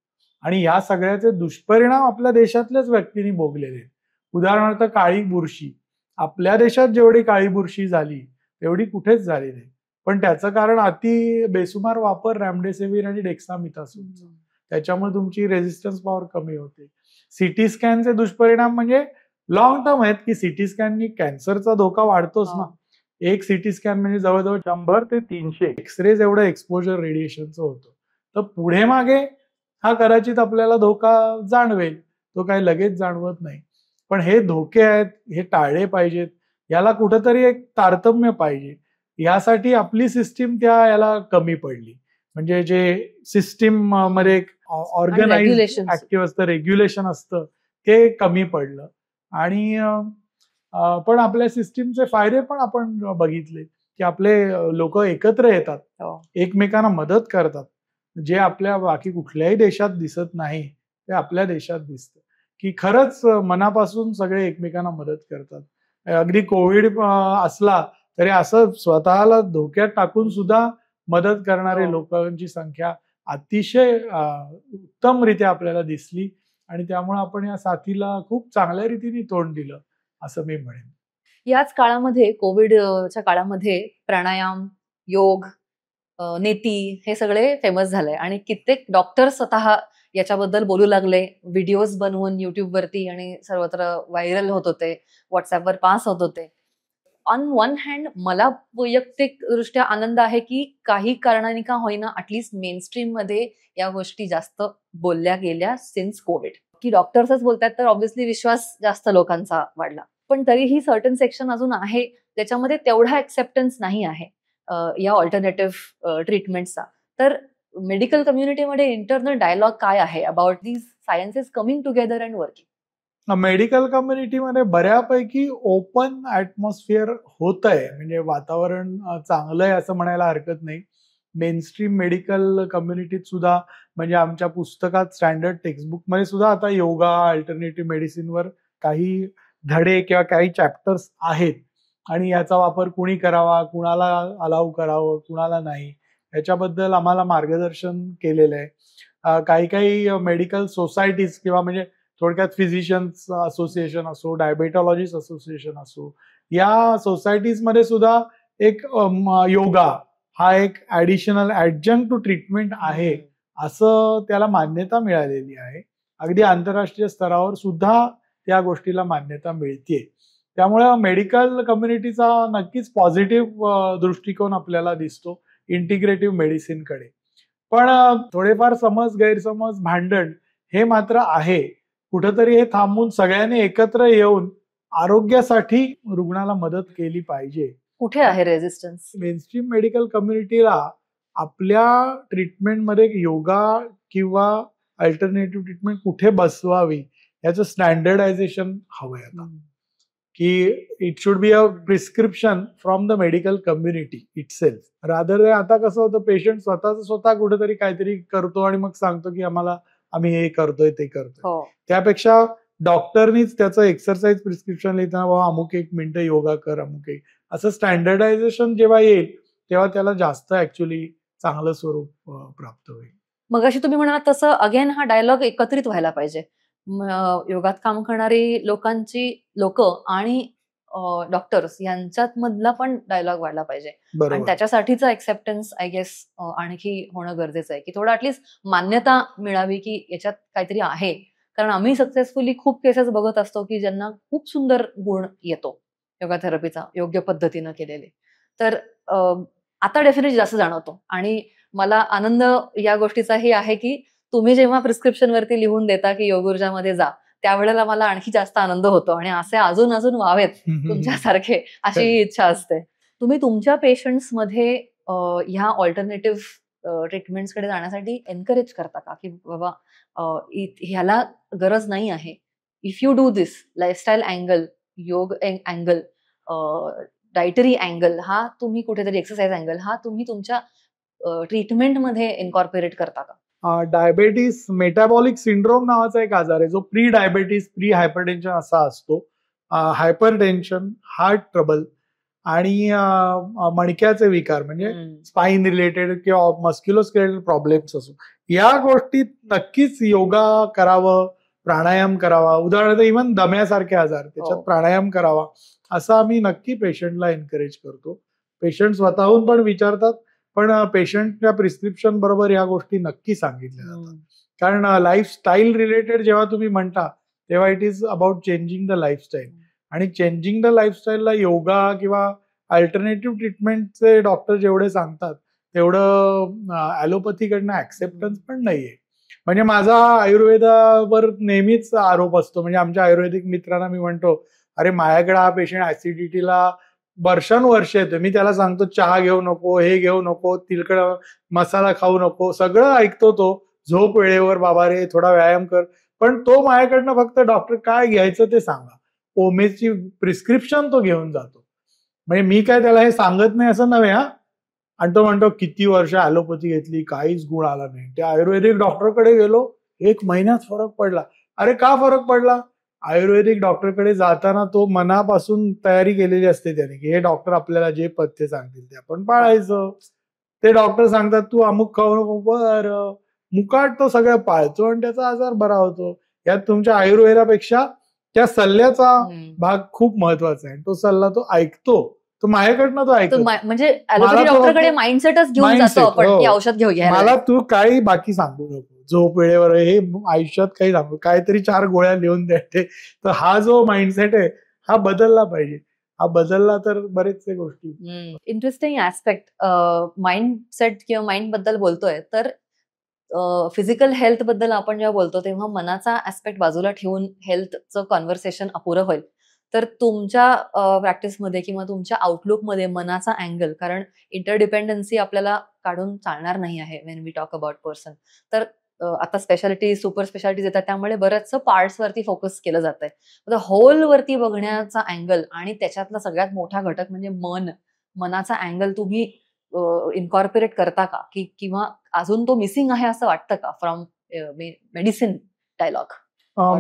आणि या सगळ्याचे दुष्परिणाम आपल्या देशातल्याच व्यक्तींनी भोगलेले. उदाहरणार्थ काळी बुरशी, आपल्या देशात जेवढी काळी बुरशी झाली तेवढी कुठेच झाली नाही, पण त्याचं कारण अति बेसुमार वापर रॅमडेसिवीर आणि डेक्सामिथासोनचा. त्याच्यामुळे तुमची रेझिस्टन्स पॉवर कमी होते. सिटी स्कॅनचे दुष्परिणाम म्हणजे लॉंग टर्म आहेत की सिटी स्कॅननी कॅन्सरचा धोका वाढतोच ना. एक सिटी स्कॅन म्हणजे जवळजवळ 100 ते 300 एक्सरेज एवढं एक्सपोजर रेडिएशनचं होतं. तर पुढे मागे हा कदाचित आपल्याला धोका जाणवेल, तो काही लगेच जाणवत नाही. पण हे धोके आहेत, हे टाळले पाहिजेत, याला कुठंतरी एक तारतम्य पाहिजे. यासाठी आपली सिस्टीम त्या याला कमी पडली. म्हणजे जे सिस्टीम मध्ये ऑर्गनाइज ऍक्टिव्ह असतं, रेग्युलेशन असतं, ते कमी पडलं. आणि पण आपल्या सिस्टीमचे फायदे पण आपण बघितले की आपले लोक एकत्र येतात, एकमेकांना मदत करतात, जे आपल्या बाकी कुठल्याही देशात दिसत नाही ते आपल्या देशात दिसतं की खरंच मनापासून सगळे एकमेकांना मदत करतात. अगदी कोविड असला तरी असं स्वतःला धोक्यात टाकून सुद्धा मदत करणारे लोकांची संख्या अतिशय उत्तमरित्या आपल्याला दिसली आणि त्यामुळे आपण या साथीला खूप चांगल्या रीतीने तोंड दिलं असं मी म्हणेन. याच काळामध्ये, कोविडच्या काळामध्ये प्राणायाम, योग, नेती हे सगळे फेमस झाले आणि कित्येक डॉक्टर स्वतः याच्याबद्दल बोलू लागले, व्हिडिओज बनवून युट्यूबवरती आणि सर्वत्र व्हायरल होत होते, व्हॉट्सअपवर पास होत होते. ऑन वन हँड मला वैयक्तिक दृष्ट्या आनंद आहे की काही कारणाने का होईना ऍटलीस्ट मेनस्ट्रीम मध्ये या गोष्टी जास्त बोलल्या गेल्या सिन्स कोविड. की डॉक्टर्सच बोलतात तर ऑब्व्हियसली विश्वास जास्त लोकांचा वाढला. पण तरीही सर्टन सेक्शन अजून आहे त्याच्यामध्ये तेवढा एक्सेप्टन्स नाही आहे या ऑल्टरनेटिव्ह ट्रीटमेंटचा. तर मेडिकल कम्युनिटीमध्ये इंटरनल डायलॉग काय आहे about these sciences coming together and working? Medical कम्युनिटीमध्ये बऱ्यापैकी ओपन ऍटमॉस्फिअर होत आहे, म्हणजे वातावरण चांगलं आहे असं म्हणायला हरकत नाही. मेनस्ट्रीम मेडिकल कम्युनिटीत सुद्धा, म्हणजे आमच्या पुस्तकात स्टँडर्ड टेक्स्टबुकमध्ये सुद्धा आता योगा, अल्टरनेटिव्ह मेडिसिनवर काही धडे किंवा काही चॅप्टर्स आहेत आणि याचा वापर कुणी करावा, कुणाला अलाउ करावं, कुणाला नाही, याच्याबद्दल आम्हाला मार्गदर्शन केलेलं आहे. काही मेडिकल सोसायटीज किंवा म्हणजे थोडक्यात फिजिशियन्स असोसिएशन असो, डायबेटॉलॉजिस्ट असोसिएशन असो, या सोसायटीजमध्ये सुद्धा एक योगा हा एक ऍडिशनल ऍडजंक्ट टू ट्रीटमेंट आहे असं त्याला मान्यता मिळालेली आहे. अगदी आंतरराष्ट्रीय स्तरावर सुद्धा त्या गोष्टीला मान्यता मिळते. त्यामुळे मेडिकल कम्युनिटीचा नक्कीच पॉझिटिव्ह दृष्टिकोन आपल्याला दिसतो इंटिग्रेटिव्ह मेडिसिनकडे. पण थोडेफार समज, गैरसमज, भांडण हे मात्र आहे. कुठंतरी हे थांबून सगळ्यांनी एकत्र येऊन आरोग्यासाठी रुग्णाला मदत केली पाहिजे. कुठे आहे रेझिस्टन्स? मेनस्ट्रीम मेडिकल कम्युनिटीला आपल्या ट्रीटमेंटमध्ये योगा किंवा अल्टरनेटिव्ह ट्रीटमेंट कुठे बसवावी याचं स्टँडर्डायझेशन हवंय आता, की it should be a prescription from the medical community itself, rather आता कसं होतं पेशंट स्वतः कुठेतरी काहीतरी करतो आणि मग सांगतो की आम्ही हे करतोय ते करतोय. त्यापेक्षा डॉक्टरनीच त्याचं एक्सरसाइज प्रिस्क्रिप्शन लिहिताना बाबा अमुक 1 मिनिटं योगा कर, अमुक एक असं स्टँडर्डायझेशन जेव्हा येईल तेव्हा त्याला जास्त ऍक्च्युअली चांगलं स्वरूप प्राप्त होईल. मग अशी तुम्ही म्हणालात तसं अगेन हा डायलॉग एकत्रित व्हायला पाहिजे. योगात काम करणारी लोक आणि डॉक्टर्स यांच्यात मधला पण डायलॉग वाढला पाहिजे आणि त्याच्यासाठीचा एक्सेप्टन्स आय गेस आणखी होणं गरजेचं आहे, की थोडं ऍटलीस्ट मान्यता मिळावी की याच्यात काहीतरी आहे. कारण आम्ही सक्सेसफुली खूप केसेस बघत असतो की ज्यांना खूप सुंदर गुण येतो योगा थेरपीचा योग्य पद्धतीनं केलेले. तर आता डेफिनेटली जास्त जाणवतो. आणि मला आनंद या गोष्टीचाही आहे की तुम्ही जेव्हा प्रिस्क्रिप्शन वरती लिहून देता की योग ऊर्जामध्ये जा, त्यावेळेला मला आणखी जास्त आनंद होतो आणि असे अजून अजून व्हावेत तुमच्यासारखे अशी इच्छा असते. तुम्ही तुमच्या पेशंट्समध्ये ह्या ऑल्टरनेटिव्ह ट्रीटमेंट्सकडे जाण्यासाठी एनकरेज करता का, की बाबा ह्याला गरज नाही आहे, if you do this lifestyle angle, योग अँगल, डायटरी अँगल हा तुम्ही कुठेतरी एक्सरसाइज अँगल हा तुम्ही तुमच्या ट्रीटमेंटमध्ये इन्कॉर्पोरेट करता का? डायबेटीस मेटाबॉलिक सिंड्रोम नावाचा एक आजार आहे जो प्री डायबेटीस प्री हायपरटेन्शन असा असतो. हायपरटेन्शन, हार्ट ट्रबल आणि मणक्याचे विकार म्हणजे स्पाइन रिलेटेड किंवा मस्क्युलोस्केलेटल प्रॉब्लेम्स असो, या गोष्टीत नक्कीच योगा करावं, प्राणायाम करावा. उदाहरणार्थ इव्हन दम्यासारखे आजार त्याच्यात प्राणायाम करावा असं आम्ही नक्की पेशंटला एनकरेज करतो. पेशंट स्वतःहून पण विचारतात, पण पेशंटच्या प्रिस्क्रिप्शन बरोबर या गोष्टी नक्की सांगितल्या जातात. कारण लाईफस्टाईल रिलेटेड जेव्हा तुम्ही म्हणता तेव्हा it is about changing the lifestyle. आणि चेंजिंग द लाईफस्टाईलला योगा किंवा अल्टरनेटिव्ह ट्रीटमेंटचे डॉक्टर जेवढे सांगतात तेवढं ऍलोपॅथीकडनं ऍक्सेप्टन्स पण नाहीये. म्हणजे माझा आयुर्वेदावर नेहमीच आरोप असतो. म्हणजे आमच्या आयुर्वेदिक मित्रांना मी म्हणतो, अरे माझ्याकडे हा पेशंट ऍसिडिटीला वर्षानुवर्ष येतो, मी त्याला सांगतो चहा घेऊ नको, हे घेऊ नको, तिलकड मसाला खाऊ नको, सगळं ऐकतो तो, झोप वेळेवर बाबा रे, थोडा व्यायाम कर, पण तो माझ्याकडनं फक्त डॉक्टर काय घ्यायचं ते सांगा, ओमेची प्रिस्क्रिप्शन तो घेऊन जातो. म्हणजे मी काय त्याला हे सांगत नाही असं नव्हे हा. आणि तो म्हणतो किती वर्ष ॲलोपॅथी घेतली, काहीच गुण आला नाही. त्या आयुर्वेदिक डॉक्टरकडे गेलो, 1 महिन्यात फरक पडला. अरे का फरक पडला? आयुर्वेदिक डॉक्टरकडे जाताना तो मनापासून तयारी केलेली असते त्याने की हे डॉक्टर आपल्याला जे पथ्य सांगतील ते आपण पाळायचं. ते डॉक्टर सांगतात तू अमुक खाऊ नको, बरं मुकाट तो सगळं पाळतो आणि त्याचा आजार बरा होतो. यात तुमच्या आयुर्वेदापेक्षा त्या सल्ल्याचा भाग खूप महत्वाचा आहे. तो सल्ला तो ऐकतो, तो माझ्याकडनं तो ऐकतो. म्हणजे डॉक्टरकडे माइंडसेटच घेऊन जातो आपण की औषध घेऊया, मला तू काही बाकी सांगू नको, झोप वेळेवर, हे आयुष्यात काही सांगू, काहीतरी 4 गोळ्या लिहून द्यायचे. तर हा जो माइंडसेट आहे हा बदलला पाहिजे. हा बदलला तर बरेचसे गोष्टी. इंटरेस्टिंग ऍस्पेक्ट माइंडसेट किंवा माइंड बद्दल बोलतोय तर फिजिकल हेल्थ बद्दल आपण जेव्हा बोलतो तेव्हा मनाचा ऍस्पेक्ट बाजूला ठेवून हेल्थचं कॉन्व्हर्सेशन अपुरं होईल. तर तुमच्या प्रॅक्टिसमध्ये किंवा तुमच्या आउटलुकमध्ये मनाचा अँगल, कारण इंटरडिपेंडन्सी आपल्याला काढून चालणार नाही आहे when we talk about person. तर आता स्पेशालिटी सुपर स्पेशालिटीज येतात त्यामुळे बऱ्याचशा पार्ट्स वरती फोकस केलं जात आहे. होल वरती बघण्याचा अँगल आणि त्याच्यातला सगळ्यात मोठा घटक म्हणजे मनाचा अँगल तुम्ही इन्कॉर्पोरेट करता का, किंवा अजून तो मिसिंग आहे असं वाटतं का from medicine dialogue?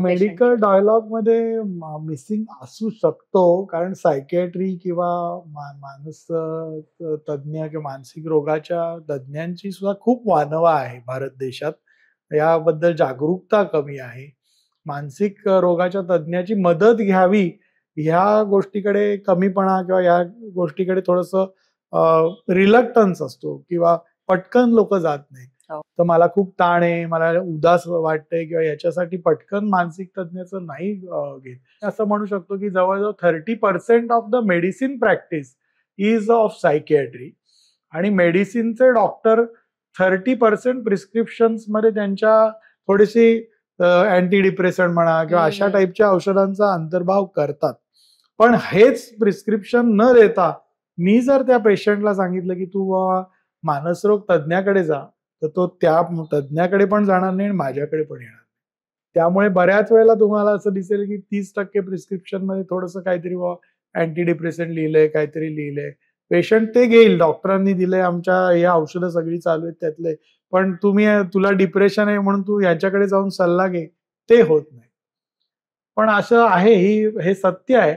Medical dialogue मध्ये मिसिंग असू शकतो, कारण सायकियाट्री किंवा मानस तज्ज्ञ किंवा मानसिक रोगाच्या तज्ज्ञांची सुद्धा खूप वानवा आहे भारत देशात. याबद्दल जागरूकता कमी आहे. मानसिक रोगाच्या तज्ज्ञाची मदत घ्यावी ह्या गोष्टीकडे कमीपणा किंवा या गोष्टीकडे थोडंसं रिलक्टन्स असतो किंवा पटकन लोक जात नाहीत. तर मला खूप ताण आहे, मला उदास वाटतंय किंवा याच्यासाठी पटकन मानसिक तज्ञाचं नाही घेत. असं म्हणू शकतो की जवळजवळ 30% of the medicine practice is of psychiatry. आणि मेडिसिनचे डॉक्टर 30% प्रिस्क्रिप्शन्स मध्ये त्यांच्या थोडीशी अँटी डिप्रेसंट म्हणा किंवा अशा टाईपच्या औषधांचा अंतर्भाव करतात. पण हेच प्रिस्क्रिप्शन न देता मी जर त्या पेशंटला सांगितलं की तू मानसरोग तज्ज्ञाकडे जा, तर तो त्या तज्ज्ञाकडे पण जाणार नाही आणि माझ्याकडे पण येणार नाही. त्यामुळे बऱ्याच वेळेला तुम्हाला असं दिसेल की 30% प्रिस्क्रिप्शन मध्ये थोडंसं काहीतरी अँटी डिप्रेसंट लिहिलंय, काहीतरी लिहिलंय, पेशंट ते घेईल, डॉक्टरांनी दिलंय, आमच्या हे औषधं सगळी चालू आहेत त्यातले, पण तुला डिप्रेशन आहे म्हणून तू याच्याकडे जाऊन सल्ला घे, ते होत नाही. पण असं आहे, हे सत्य आहे.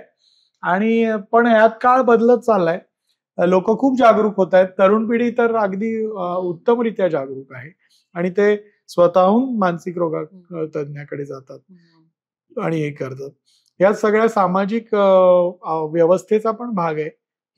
आणि पण यात काळ बदलत चाललाय, लोक खूप जागरूक होत आहेत. तरुण पिढी तर अगदी उत्तमरित्या जागरूक आहे आणि ते स्वतःहून मानसिक रोगा तज्ञाकडे जातात आणि हे करतात. या सगळ्या सामाजिक व्यवस्थेचा पण भाग आहे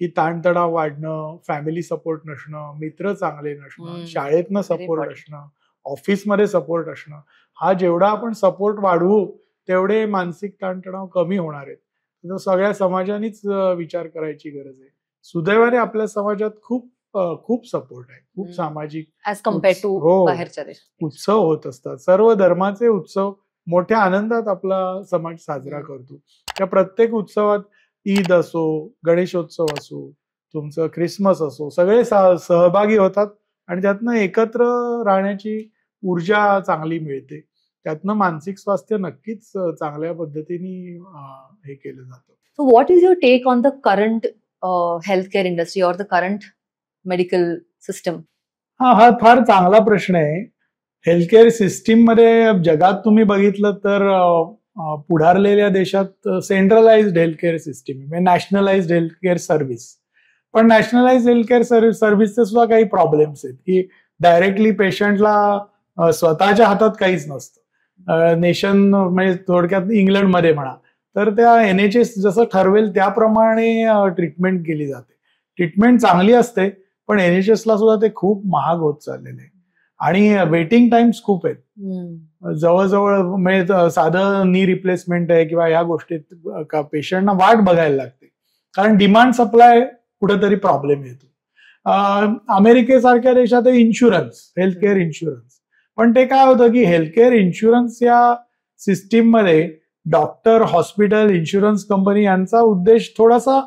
की ताणतणाव वाढणं, फॅमिली सपोर्ट नसणं, मित्र चांगले नसणं, शाळेतनं सपोर्ट नसणं, ऑफिसमध्ये सपोर्ट असणं, हा जेवढा आपण सपोर्ट वाढवू तेवढे मानसिक ताणतणाव कमी होणार आहेत. तर सगळ्या समाजानेच विचार करायची गरज आहे. सुदैवाने आपल्या समाजात खूप सपोर्ट आहे, खूप सामाजिक ऍज कम्पेअर टू हो, बाहेरच्या देशात उत्सव होत असतात. सर्व धर्माचे उत्सव मोठ्या आनंदात आपला समाज साजरा करतो. त्या प्रत्येक उत्सवात ईद असो, गणेशोत्सव असो, तुमचं ख्रिसमस असो, सगळे सहभागी होतात आणि त्यातनं एकत्र राहण्याची ऊर्जा चांगली मिळते. त्यातनं मानसिक स्वास्थ्य नक्कीच चांगल्या पद्धतीने हे केलं जातं. So what is your take on the current health care industry or the current medical system? हा फार चांगला प्रश्न आहे. हेल्थ केअर सिस्टीम मध्ये जगात तुम्ही बघितलं तर पुढारलेल्या देशात सेंट्रलाइज्ड हेल्थ केअर सिस्टीम म्हणजे नॅशनलाइज्ड हेल्थ केअर सर्व्हिस. पण नॅशनलाइज्ड हेल्थ केअर सर्व्हिसचे सुद्धा काही प्रॉब्लेम्स आहेत की डायरेक्टली पेशंटला स्वतःच्या हातात काहीच नसतं. नेशन म्हणजे थोडक्यात इंग्लंडमध्ये म्हणा तर त्या NHS जसं ठरवेल त्याप्रमाणे ट्रीटमेंट केली जाते. ट्रीटमेंट चांगली असते पण NHS ला सुद्धा ते खूप महाग होत चाललेले आहे आणि वेटिंग टाइम्स खूप आहेत. जवळजवळ म्हणजे साधं नी रिप्लेसमेंट आहे किंवा या गोष्टीत पेशंटना वाट बघायला लागते कारण डिमांड सप्लाय कुठेतरी प्रॉब्लेम येतो. अमेरिकेसारख्या देशात इन्शुरन्स, हेल्थ केअर इन्शुरन्स, पण ते काय होतं की हेल्थ केअर इन्शुरन्स या सिस्टीम मध्ये डॉक्टर, हॉस्पिटल, इन्शुरन्स कंपनी यांचा उद्देश थोडासा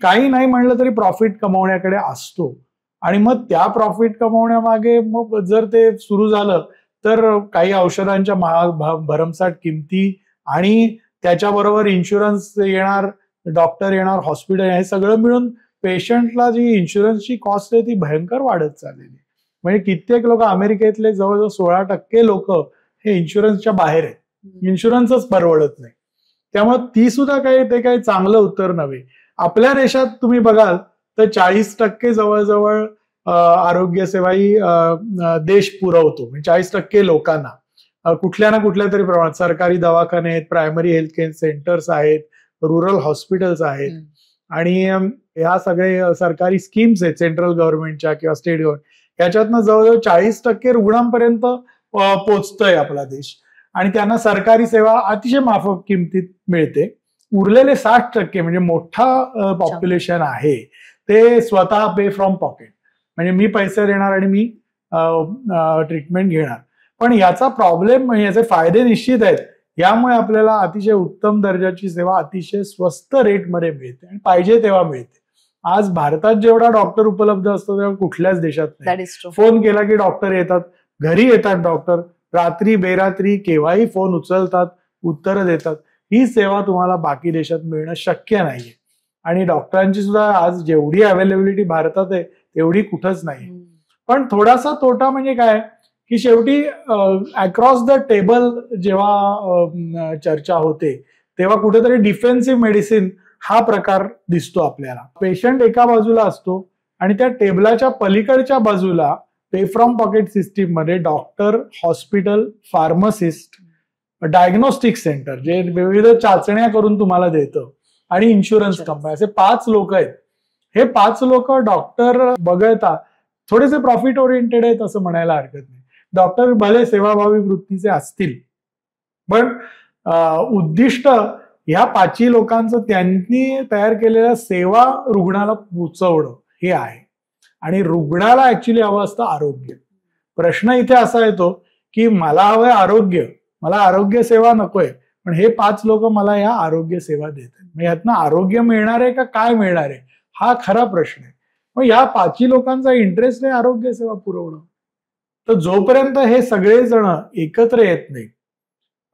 काही नाही म्हणलं तरी प्रॉफिट कमवण्याकडे असतो आणि मग त्या प्रॉफिट कमवण्यामागे मग जर ते सुरू झालं तर काही औषधांच्या महाग भरमसाठ किमती आणि त्याच्याबरोबर इन्शुरन्स येणार, डॉक्टर येणार, हॉस्पिटल, हे सगळं मिळून पेशंटला जी इन्शुरन्सची कॉस्ट आहे ती भयंकर वाढत चाललेली. म्हणजे कित्येक लोक अमेरिकेतले जवळजवळ 16% लोक हे इन्शुरन्सच्या बाहेर आहेत. इन्शुरन्सच परवडत नाही. त्यामुळे ती सुद्धा काही चांगलं उत्तर नव्हे. आपल्या देशात तुम्ही बघाल तर 40% जवळजवळ आरोग्य सेवा ही देश पुरवतो. 40% लोकांना कुठल्या ना कुठल्या तरी प्रमाणात सरकारी दवाखाने आहेत, प्रायमरी हेल्थ केअर सेंटर्स आहेत, रुरल हॉस्पिटल्स आहेत आणि ह्या सगळे सरकारी स्कीम्स आहेत सेंट्रल गव्हर्नमेंटच्या किंवा स्टेट गव्हर्नमेंट, याच्यातनं जवळजवळ 40% रुग्णांपर्यंत पोचतोय आपला देश आणि त्यांना सरकारी सेवा अतिशय माफक किमतीत मिळते. उरलेले 60% म्हणजे मोठा पॉप्युलेशन आहे ते स्वतः पे फ्रॉम पॉकेट, म्हणजे मी पैसे देणार आणि मी ट्रीटमेंट घेणार. पण याचा प्रॉब्लेम म्हणजे याचे फायदे निश्चित आहेत. यामुळे आपल्याला अतिशय उत्तम दर्जाची सेवा अतिशय स्वस्त रेटमध्ये मिळते आणि पाहिजे तेव्हा मिळते. आज भारतात जेवढा डॉक्टर उपलब्ध असतो तेव्हा कुठल्याच देशात नाही. फोन केला की डॉक्टर येतात, घरी येतात डॉक्टर, रात्री बेरात्री केव्हाही फोन उचलतात, उत्तरं देतात. ही सेवा तुम्हाला बाकी देशात मिळणं शक्य नाहीये आणि डॉक्टरांची सुद्धा आज जेवढी अवेलेबिलिटी भारतात आहे तेवढी कुठंच नाही. पण थोडासा तोटा म्हणजे काय की शेवटी अक्रॉस द टेबल जेव्हा चर्चा होते तेव्हा कुठेतरी डिफेन्सिव्ह मेडिसिन हा प्रकार दिसतो आपल्याला. पेशंट एका बाजूला असतो आणि त्या टेबलाच्या पलीकडच्या बाजूला पे फ्रॉम पॉकेट सिस्टीम मध्ये doctor, hospital, pharmacist, diagnostic centre जे विविध चाचण्या करून तुम्हाला देतं आणि इन्शुरन्स कंपनी, असे 5 लोक आहेत. हे 5 लोक डॉक्टर वगळता थोडेसे प्रॉफिट ओरिएंटेड आहेत असं म्हणायला हरकत नाही. डॉक्टर भले सेवाभावी वृत्तीचे असतील पण उद्दिष्ट ह्या 5 लोकांचं त्यांनी तयार केलेल्या सेवा रुग्णाला पोचवणं हे आहे आणि रुग्णाला ऍक्च्युली हवं असतं आरोग्य. प्रश्न इथे असा येतो की मला हवंय आरोग्य, मला आरोग्य सेवा नकोय, पण हे 5 लोक मला या आरोग्य सेवा देत आहेत. मग यातनं आरोग्य मिळणार आहे का काय मिळणार आहे हा खरा प्रश्न आहे. मग या 5 लोकांचा इंटरेस्ट आहे आरोग्य सेवा पुरवणं. तर जोपर्यंत हे सगळेजण एकत्र येत नाही,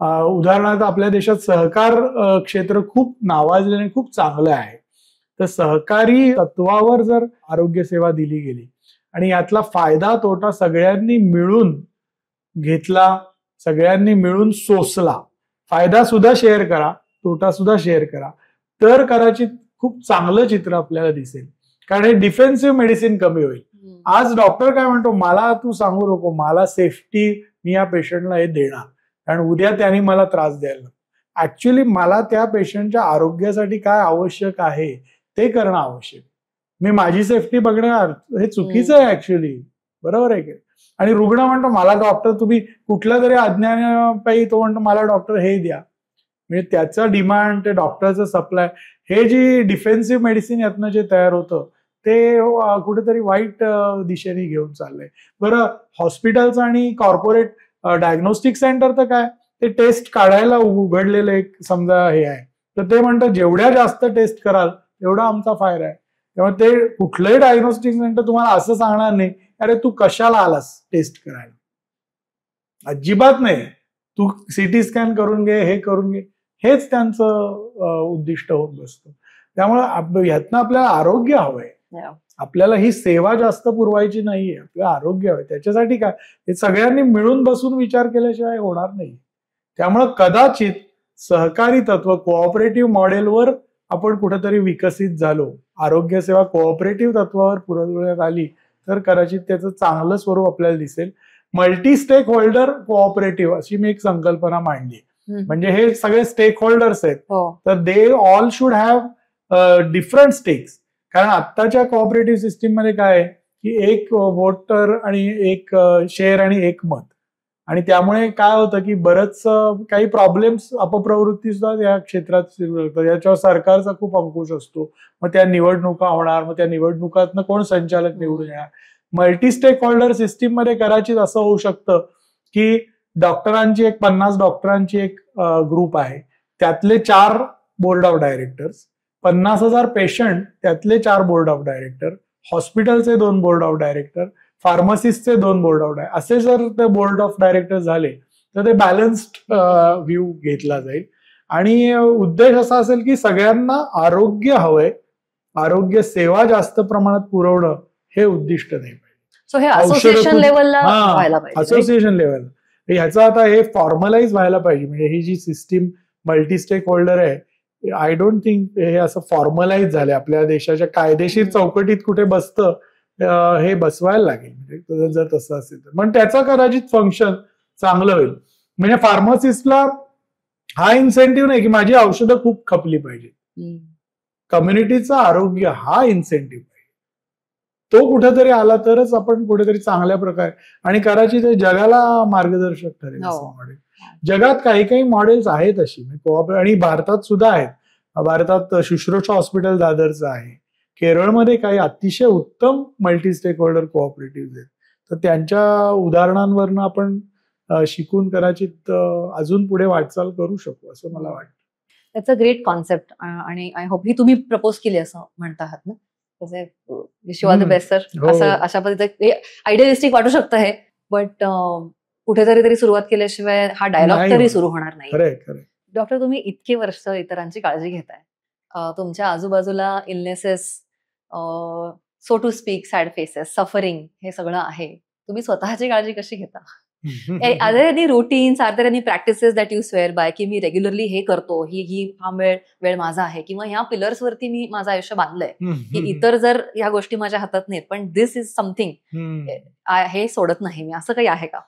उदाहरणार्थ आपल्या देशात सहकार क्षेत्र खूप नावाजलेलं आणि खूप चांगलं आहे. तर सहकारी तत्वावर जर आरोग्य सेवा दिली गेली आणि यातला फायदा तोटा सगळ्यांनी मिळून घेतला, सगळ्यांनी मिळून सोसला, फायदा सुद्धा शेअर करा, तोटा सुद्धा शेअर करा, तर कदाचित खूप चांगलं चित्र आपल्याला दिसेल. कारण हे डिफेन्सिव्ह मेडिसिन कमी होईल. आज डॉक्टर काय म्हणतो, मला तू सांगू नको, मला सेफ्टी, मी या पेशंटला हे देणार कारण उद्या त्यांनी मला त्रास द्यायला. ऍक्च्युली मला त्या पेशंटच्या आरोग्यासाठी काय आवश्यक आहे ते करणं आवश्यक. मी माझी सेफ्टी बघणार हे चुकीचं आहे ऍक्च्युली, बरोबर आहे की. आणि रुग्ण म्हणतो मला डॉक्टर, तुम्ही कुठल्या तरी अज्ञानापायी तो म्हणतो मला डॉक्टर हे द्या. म्हणजे त्याचा डिमांड, ते डॉक्टरचं सप्लाय, हे जी डिफेन्सिव्ह मेडिसिन यातनं जे तयार होतं ते कुठेतरी वाईट दिशेने घेऊन चाललंय. बरं, हॉस्पिटलचं आणि कॉर्पोरेट डायग्नोस्टिक सेंटर तर काय, ते टेस्ट काढायला उघडलेलं एक समजा हे आहे, तर ते म्हणतात जेवढ्या जास्त टेस्ट कराल तेवढा आमचा फायदा आहे. तेव्हा ते कुठलंही डायग्नोस्टिक सेंटर तुम्हाला असं सांगणार नाही अरे तू कशाला आलास टेस्ट करायला, अजिबात नाही. तू सिटी स्कॅन करून घे, हे करून घे, हेच त्यांचं उद्दिष्ट होत बसतं. त्यामुळे ह्यातनं आपल्याला आरोग्य हवंय. आपल्याला ही सेवा जास्त पुरवायची नाहीये, आपल्याला आरोग्य हवंय. त्याच्यासाठी काय, हे सगळ्यांनी मिळून बसून विचार केल्याशिवाय होणार नाही. त्यामुळं कदाचित सहकारी तत्व, कोऑपरेटिव्ह मॉडेलवर आपण कुठेतरी विकसित झालो, आरोग्य सेवा कोऑपरेटिव्ह तत्वावर पुरवण्यात आली तर कदाचित त्याचं चांगलं स्वरूप आपल्याला दिसेल. मल्टी स्टेक होल्डर कोऑपरेटिव्ह अशी मी एक संकल्पना मांडली. म्हणजे हे सगळे स्टेक होल्डर्स आहेत, तर they all should have different stakes. कारण आत्ताच्या कोऑपरेटिव्ह सिस्टीम मध्ये काय आहे की एक वोटर आणि एक शेअर आणि एक मत, आणि त्यामुळे काय होतं की बरंच काही प्रॉब्लेम्स, अपप्रवृत्ती सुद्धा या क्षेत्रात सुरू होतात. याच्यावर सरकारचा खूप अंकुश असतो. मग त्या निवडणुका होणार, मग त्या निवडणुकातनं कोण संचालक निवडून येणार. मल्टी स्टेक होल्डर सिस्टीम मध्ये कदाचित असं होऊ शकतं की डॉक्टरांची एक 50 डॉक्टरांची एक ग्रुप आहे, त्यातले 4 बोर्ड ऑफ डायरेक्टर्स, 50,000 पेशंट त्यातले 4 बोर्ड ऑफ डायरेक्टर, हॉस्पिटलचे 2 बोर्ड ऑफ डायरेक्टर, फार्मसिस्टचे 2 बोर्ड ऑफ डायरेक्टर, असे जर ते बोर्ड ऑफ डायरेक्टर झाले तर ते बॅलन्स्ड व्ह्यू घेतला जाईल. आणि उद्देश असा असेल की सगळ्यांना आरोग्य हवंय, आरोग्य सेवा जास्त प्रमाणात पुरवणं हे उद्दिष्ट नाही पाहिजे. सो हे असोसिएशन लेवलला व्हायला पाहिजे, असोसिएशन लेवल. ह्याचं आता हे फॉर्मलाइज व्हायला पाहिजे. म्हणजे ही जी सिस्टीम मल्टी स्टेक होल्डर आहे, आय डोंट थिंक हे असं फॉर्मलाइज झालंय. आपल्या देशाच्या कायदेशीर चौकटीत कुठे बसतं हे बसवायला लागेल. म्हणजे जर तसं असेल तर पण त्याचं कदाचित फंक्शन चांगलं होईल. म्हणजे फार्मासिस्टला हा इन्सेंटिव्ह नाही की माझी औषधं खूप खपली पाहिजे, कम्युनिटीचं आरोग्य हा इन्सेंटिव्ह पाहिजे. तो कुठेतरी आला तरच आपण कुठेतरी चांगल्या प्रकारे, आणि कदाचित ते जगाला मार्गदर्शक ठरेल असं मॉडेल. जगात काही काही मॉडेल्स आहेत अशी, आणि भारतात सुद्धा आहेत. भारतात शुश्रूषा हॉस्पिटल दादरचं आहे, केरळमध्ये काही अतिशय उत्तम मल्टी स्टेक होल्डर कोऑपरेटिव्ह आहेत. तर त्यांच्या उदाहरणांवरनं आपण शिकून कदाचित अजून पुढे वाटचाल करू शकू असं मला वाटतं. त्याचं ग्रेट कॉन्सेप्ट, आणि आय होप ही तुम्ही प्रपोज केली असं म्हणता आहात ना. Wish you all the best sir. असं अशा पद्धतीचं आयडियलिस्टिक वाटू शकतं हे, बट कुठेतरी तरी सुरुवात केल्याशिवाय हा डायलॉग तरी सुरू होणार नाही. डॉक्टर, तुम्ही इतके वर्ष इतरांची काळजी घेताय, तुमच्या आजूबाजूला illnesses, so to speak, sad faces, suffering, हे सगळं आहे. तुम्ही स्वतःची काळजी कशी घेता? Are there any routines, are there any practices that you swear by, की मी रेग्युलरली हे करतो, ही हा वेळ माझा आहे, किंवा ह्या पिलर्स वरती मी माझं आयुष्य बांधलंय, की इतर जर ह्या गोष्टी माझ्या हातात नाहीत, पण दिस इज समथिंग, हे सोडत नाही मी, असं काही आहे का?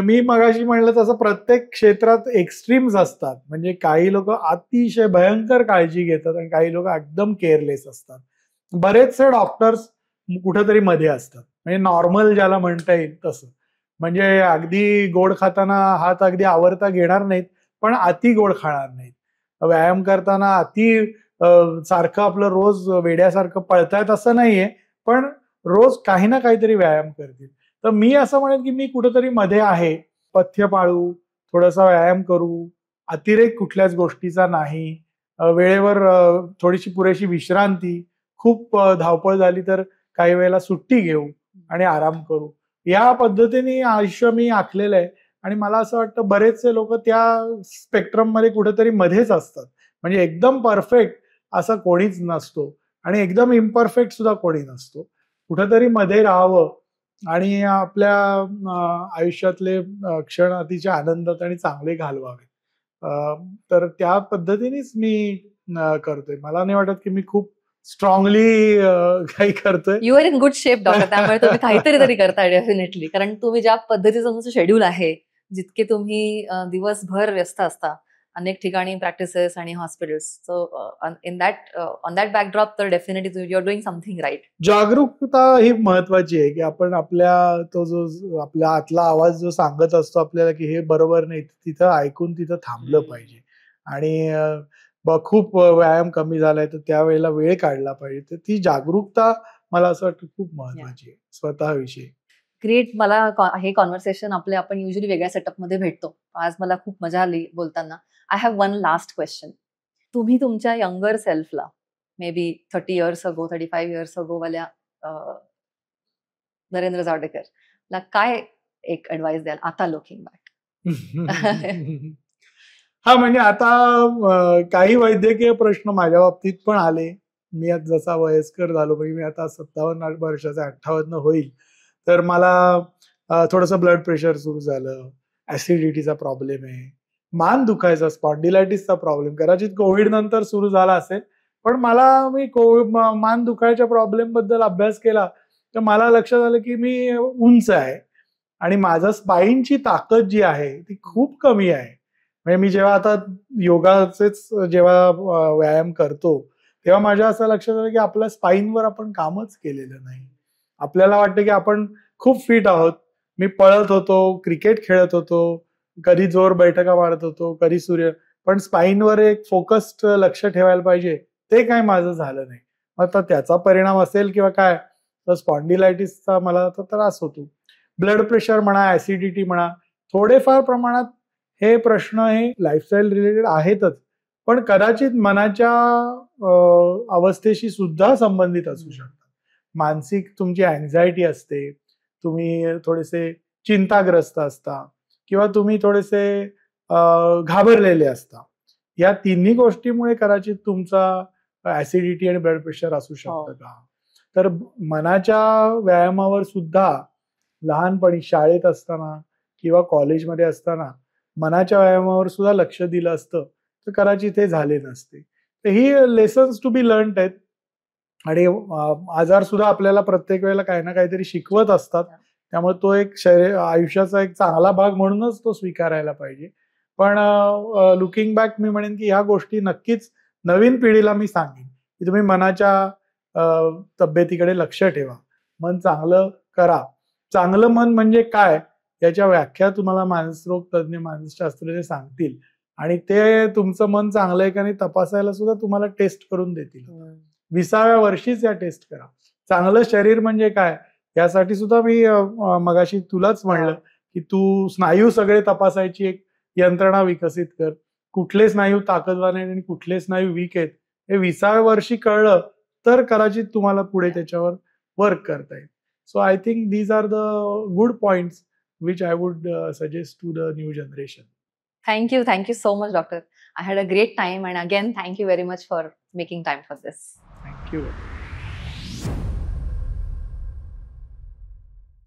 मी मगाशी म्हणलं तसं प्रत्येक क्षेत्रात एक्स्ट्रीम्स असतात. म्हणजे काही लोक अतिशय भयंकर काळजी घेतात आणि काही लोक एकदम केअरलेस असतात. बरेचसे डॉक्टर्स कुठेतरी मध्ये असतात, म्हणजे नॉर्मल ज्याला म्हणता येईल तसं. म्हणजे अगदी गोड खाताना हात अगदी आवरता घेणार नाहीत, पण अति गोड खाणार नाहीत. व्यायाम करताना अति सारखं आपलं रोज वेड्यासारखं पळतायत असं नाहीये, पण रोज काही ना काहीतरी व्यायाम करतील. तर मी असं म्हणेन की मी कुठेतरी मध्ये आहे. पथ्य पाळू, थोडासा व्यायाम करू, अतिरेक कुठल्याच गोष्टीचा नाही, वेळेवर थोडीशी पुरेशी विश्रांती, खूप धावपळ झाली तर काही वेळेला सुट्टी घेऊ आणि आराम करू. या पद्धतीने आयुष्य मी आखलेलं आहे. आणि मला असं वाटतं बरेचसे लोक त्या स्पेक्ट्रम मध्ये कुठेतरी मध्येच असतात. म्हणजे एकदम परफेक्ट असं कोणीच नसतो आणि एकदम इम्परफेक्ट सुद्धा कोणी नसतो. कुठेतरी मध्ये राहावं आणि आपल्या आयुष्यातले क्षण अतिशय आनंदात आणि चांगले घालवावे. तर त्या पद्धतीनेच मी करतोय. मला नाही वाटत की मी खूप स्ट्रॉंगली काही करतोय. You are in good shape doctor, त्यामुळे तुम्ही काहीतरी तरी करताय डेफिनेटली. कारण तुम्ही ज्या पद्धतीचं तुमचं शेड्यूल आहे, जितके तुम्ही दिवसभर व्यस्त असता, अनेक ठिकाणी प्रॅक्टिसेस आणि hospitals. So on that backdrop तर definitely you are doing something right. जागरूकता ही महत्वाची आहे, की आपण आपल्या तो जो आपला आतला आवाज जो सांगत असतो आपल्याला की हे बरोबर नाही, तिथं ऐकून तिथं थांबलं पाहिजे. आणि खूप व्यायाम कमी झालाय तर त्यावेळेला वेळ काढला पाहिजे. तर ती जागरूकता मला असं वाटतं खूप महत्वाची आहे स्वतःविषयी. ग्रेट. मला हे कॉन्व्हर्सेशन आपण युजली वेगळ्या सेटअपमध्ये भेटतो. आज मला खूप मजा आली बोलताना. I have one last question. तुम्ही तुमच्या younger सेल्फला may be 30 years ago 35 years ago वाल्या नरेंद्र जावडेकरला काय एक ऍडवाइस द्याल आता लुकिंग बॅक? हा म्हणजे आता काही वैद्यकीय प्रश्न माझ्या बाबतीत पण आले. मी आता जसा वयस्कर झालो, म्हणजे मी आता 57 वर्षाचा 58 होईल, तर मला थोडंसं ब्लड प्रेशर सुरू झालं, ऍसिडिटीचा प्रॉब्लेम आहे, मान दुखायचा, स्पॉन्डिलायटिसचा प्रॉब्लेम कदाचित कोविड नंतर सुरू झाला असेल. पण मी मान दुखायच्या प्रॉब्लेम बद्दल अभ्यास केला तर मला लक्षात आलं की मी उंच आहे आणि माझं स्पाईनची ताकद जी आहे ती खूप कमी आहे. म्हणजे मी जेव्हा आता योगाचेच जेव्हा व्यायाम करतो तेव्हा माझ्या असं लक्षात आलं की आपल्या स्पाईनवर आपण कामच केलेलं नाही. आपल्याला वाटतं की आपण खूप फिट आहोत. मी पळत होतो, क्रिकेट खेळत होतो, कधी जोर बैठका मारत होतो, कधी पण स्पाईनवर एक फोकस्ड लक्ष ठेवायला पाहिजे ते काय माझं झालं नाही. आता त्याचा परिणाम असेल किंवा काय, तर स्पॉन्डिलायटिसचा मला तर त्रास होतो. ब्लड प्रेशर म्हणा, ऍसिडिटी म्हणा, थोडेफार प्रमाणात हे प्रश्न हे लाईफस्टाईल रिलेटेड आहेतच, पण कदाचित मनाच्या अवस्थेशी सुद्धा संबंधित असू शकतात. मानसिक तुमची अँझायटी असते, तुम्ही थोडेसे चिंताग्रस्त असता किंवा तुम्ही थोडेसे घाबरलेले असता. या तिन्ही गोष्टीमुळे कदाचित तुमचा ऍसिडिटी आणि ब्लड प्रेशर असू शकतं का. तर मनाच्या व्यायामावर सुद्धा लहानपणी शाळेत असताना किंवा कॉलेजमध्ये असताना मनाच्या व्यायामावर सुद्धा लक्ष दिलं असतं तर कदाचित हे झाले नसते. तर ही लेसन्स टू बी लर्न्ड आहेत. आणि आजार सुद्धा आपल्याला प्रत्येक वेळेला काही ना काहीतरी शिकवत असतात. त्यामुळे तो एक आयुष्याचा एक चांगला भाग म्हणूनच तो स्वीकारायला पाहिजे. पण लुकिंग बॅक मी म्हणेन की ह्या गोष्टी नक्कीच नवीन पिढीला मी सांगेन की तुम्ही मनाच्या तब्येतीकडे लक्ष ठेवा, मन चांगलं करा. चांगलं मन म्हणजे काय याच्या व्याख्या तुम्हाला मानसरोग तज्ज्ञ, मानसशास्त्रज्ञ सांगतील आणि ते तुमचं मन चांगलं आहे का नाही तपासायला सुद्धा तुम्हाला टेस्ट करून देतील. 20व्या वर्षीच या टेस्ट करा. चांगलं शरीर म्हणजे काय यासाठी सुद्धा मी मगाशी तुलाच म्हणलं की तू स्नायू सगळे तपासायची एक यंत्रणा विकसित कर. कुठले स्नायू ताकदवान आहेत आणि कुठले स्नायू वीक आहेत हे 20व्या वर्षी कळलं तर कदाचित तुम्हाला पुढे त्याच्यावर वर्क करता येईल. So I think these are the good points which I would suggest to the new generation. Thank you so much, doctor. I had a great time, and again, thank you very much for making time for this. Thank you.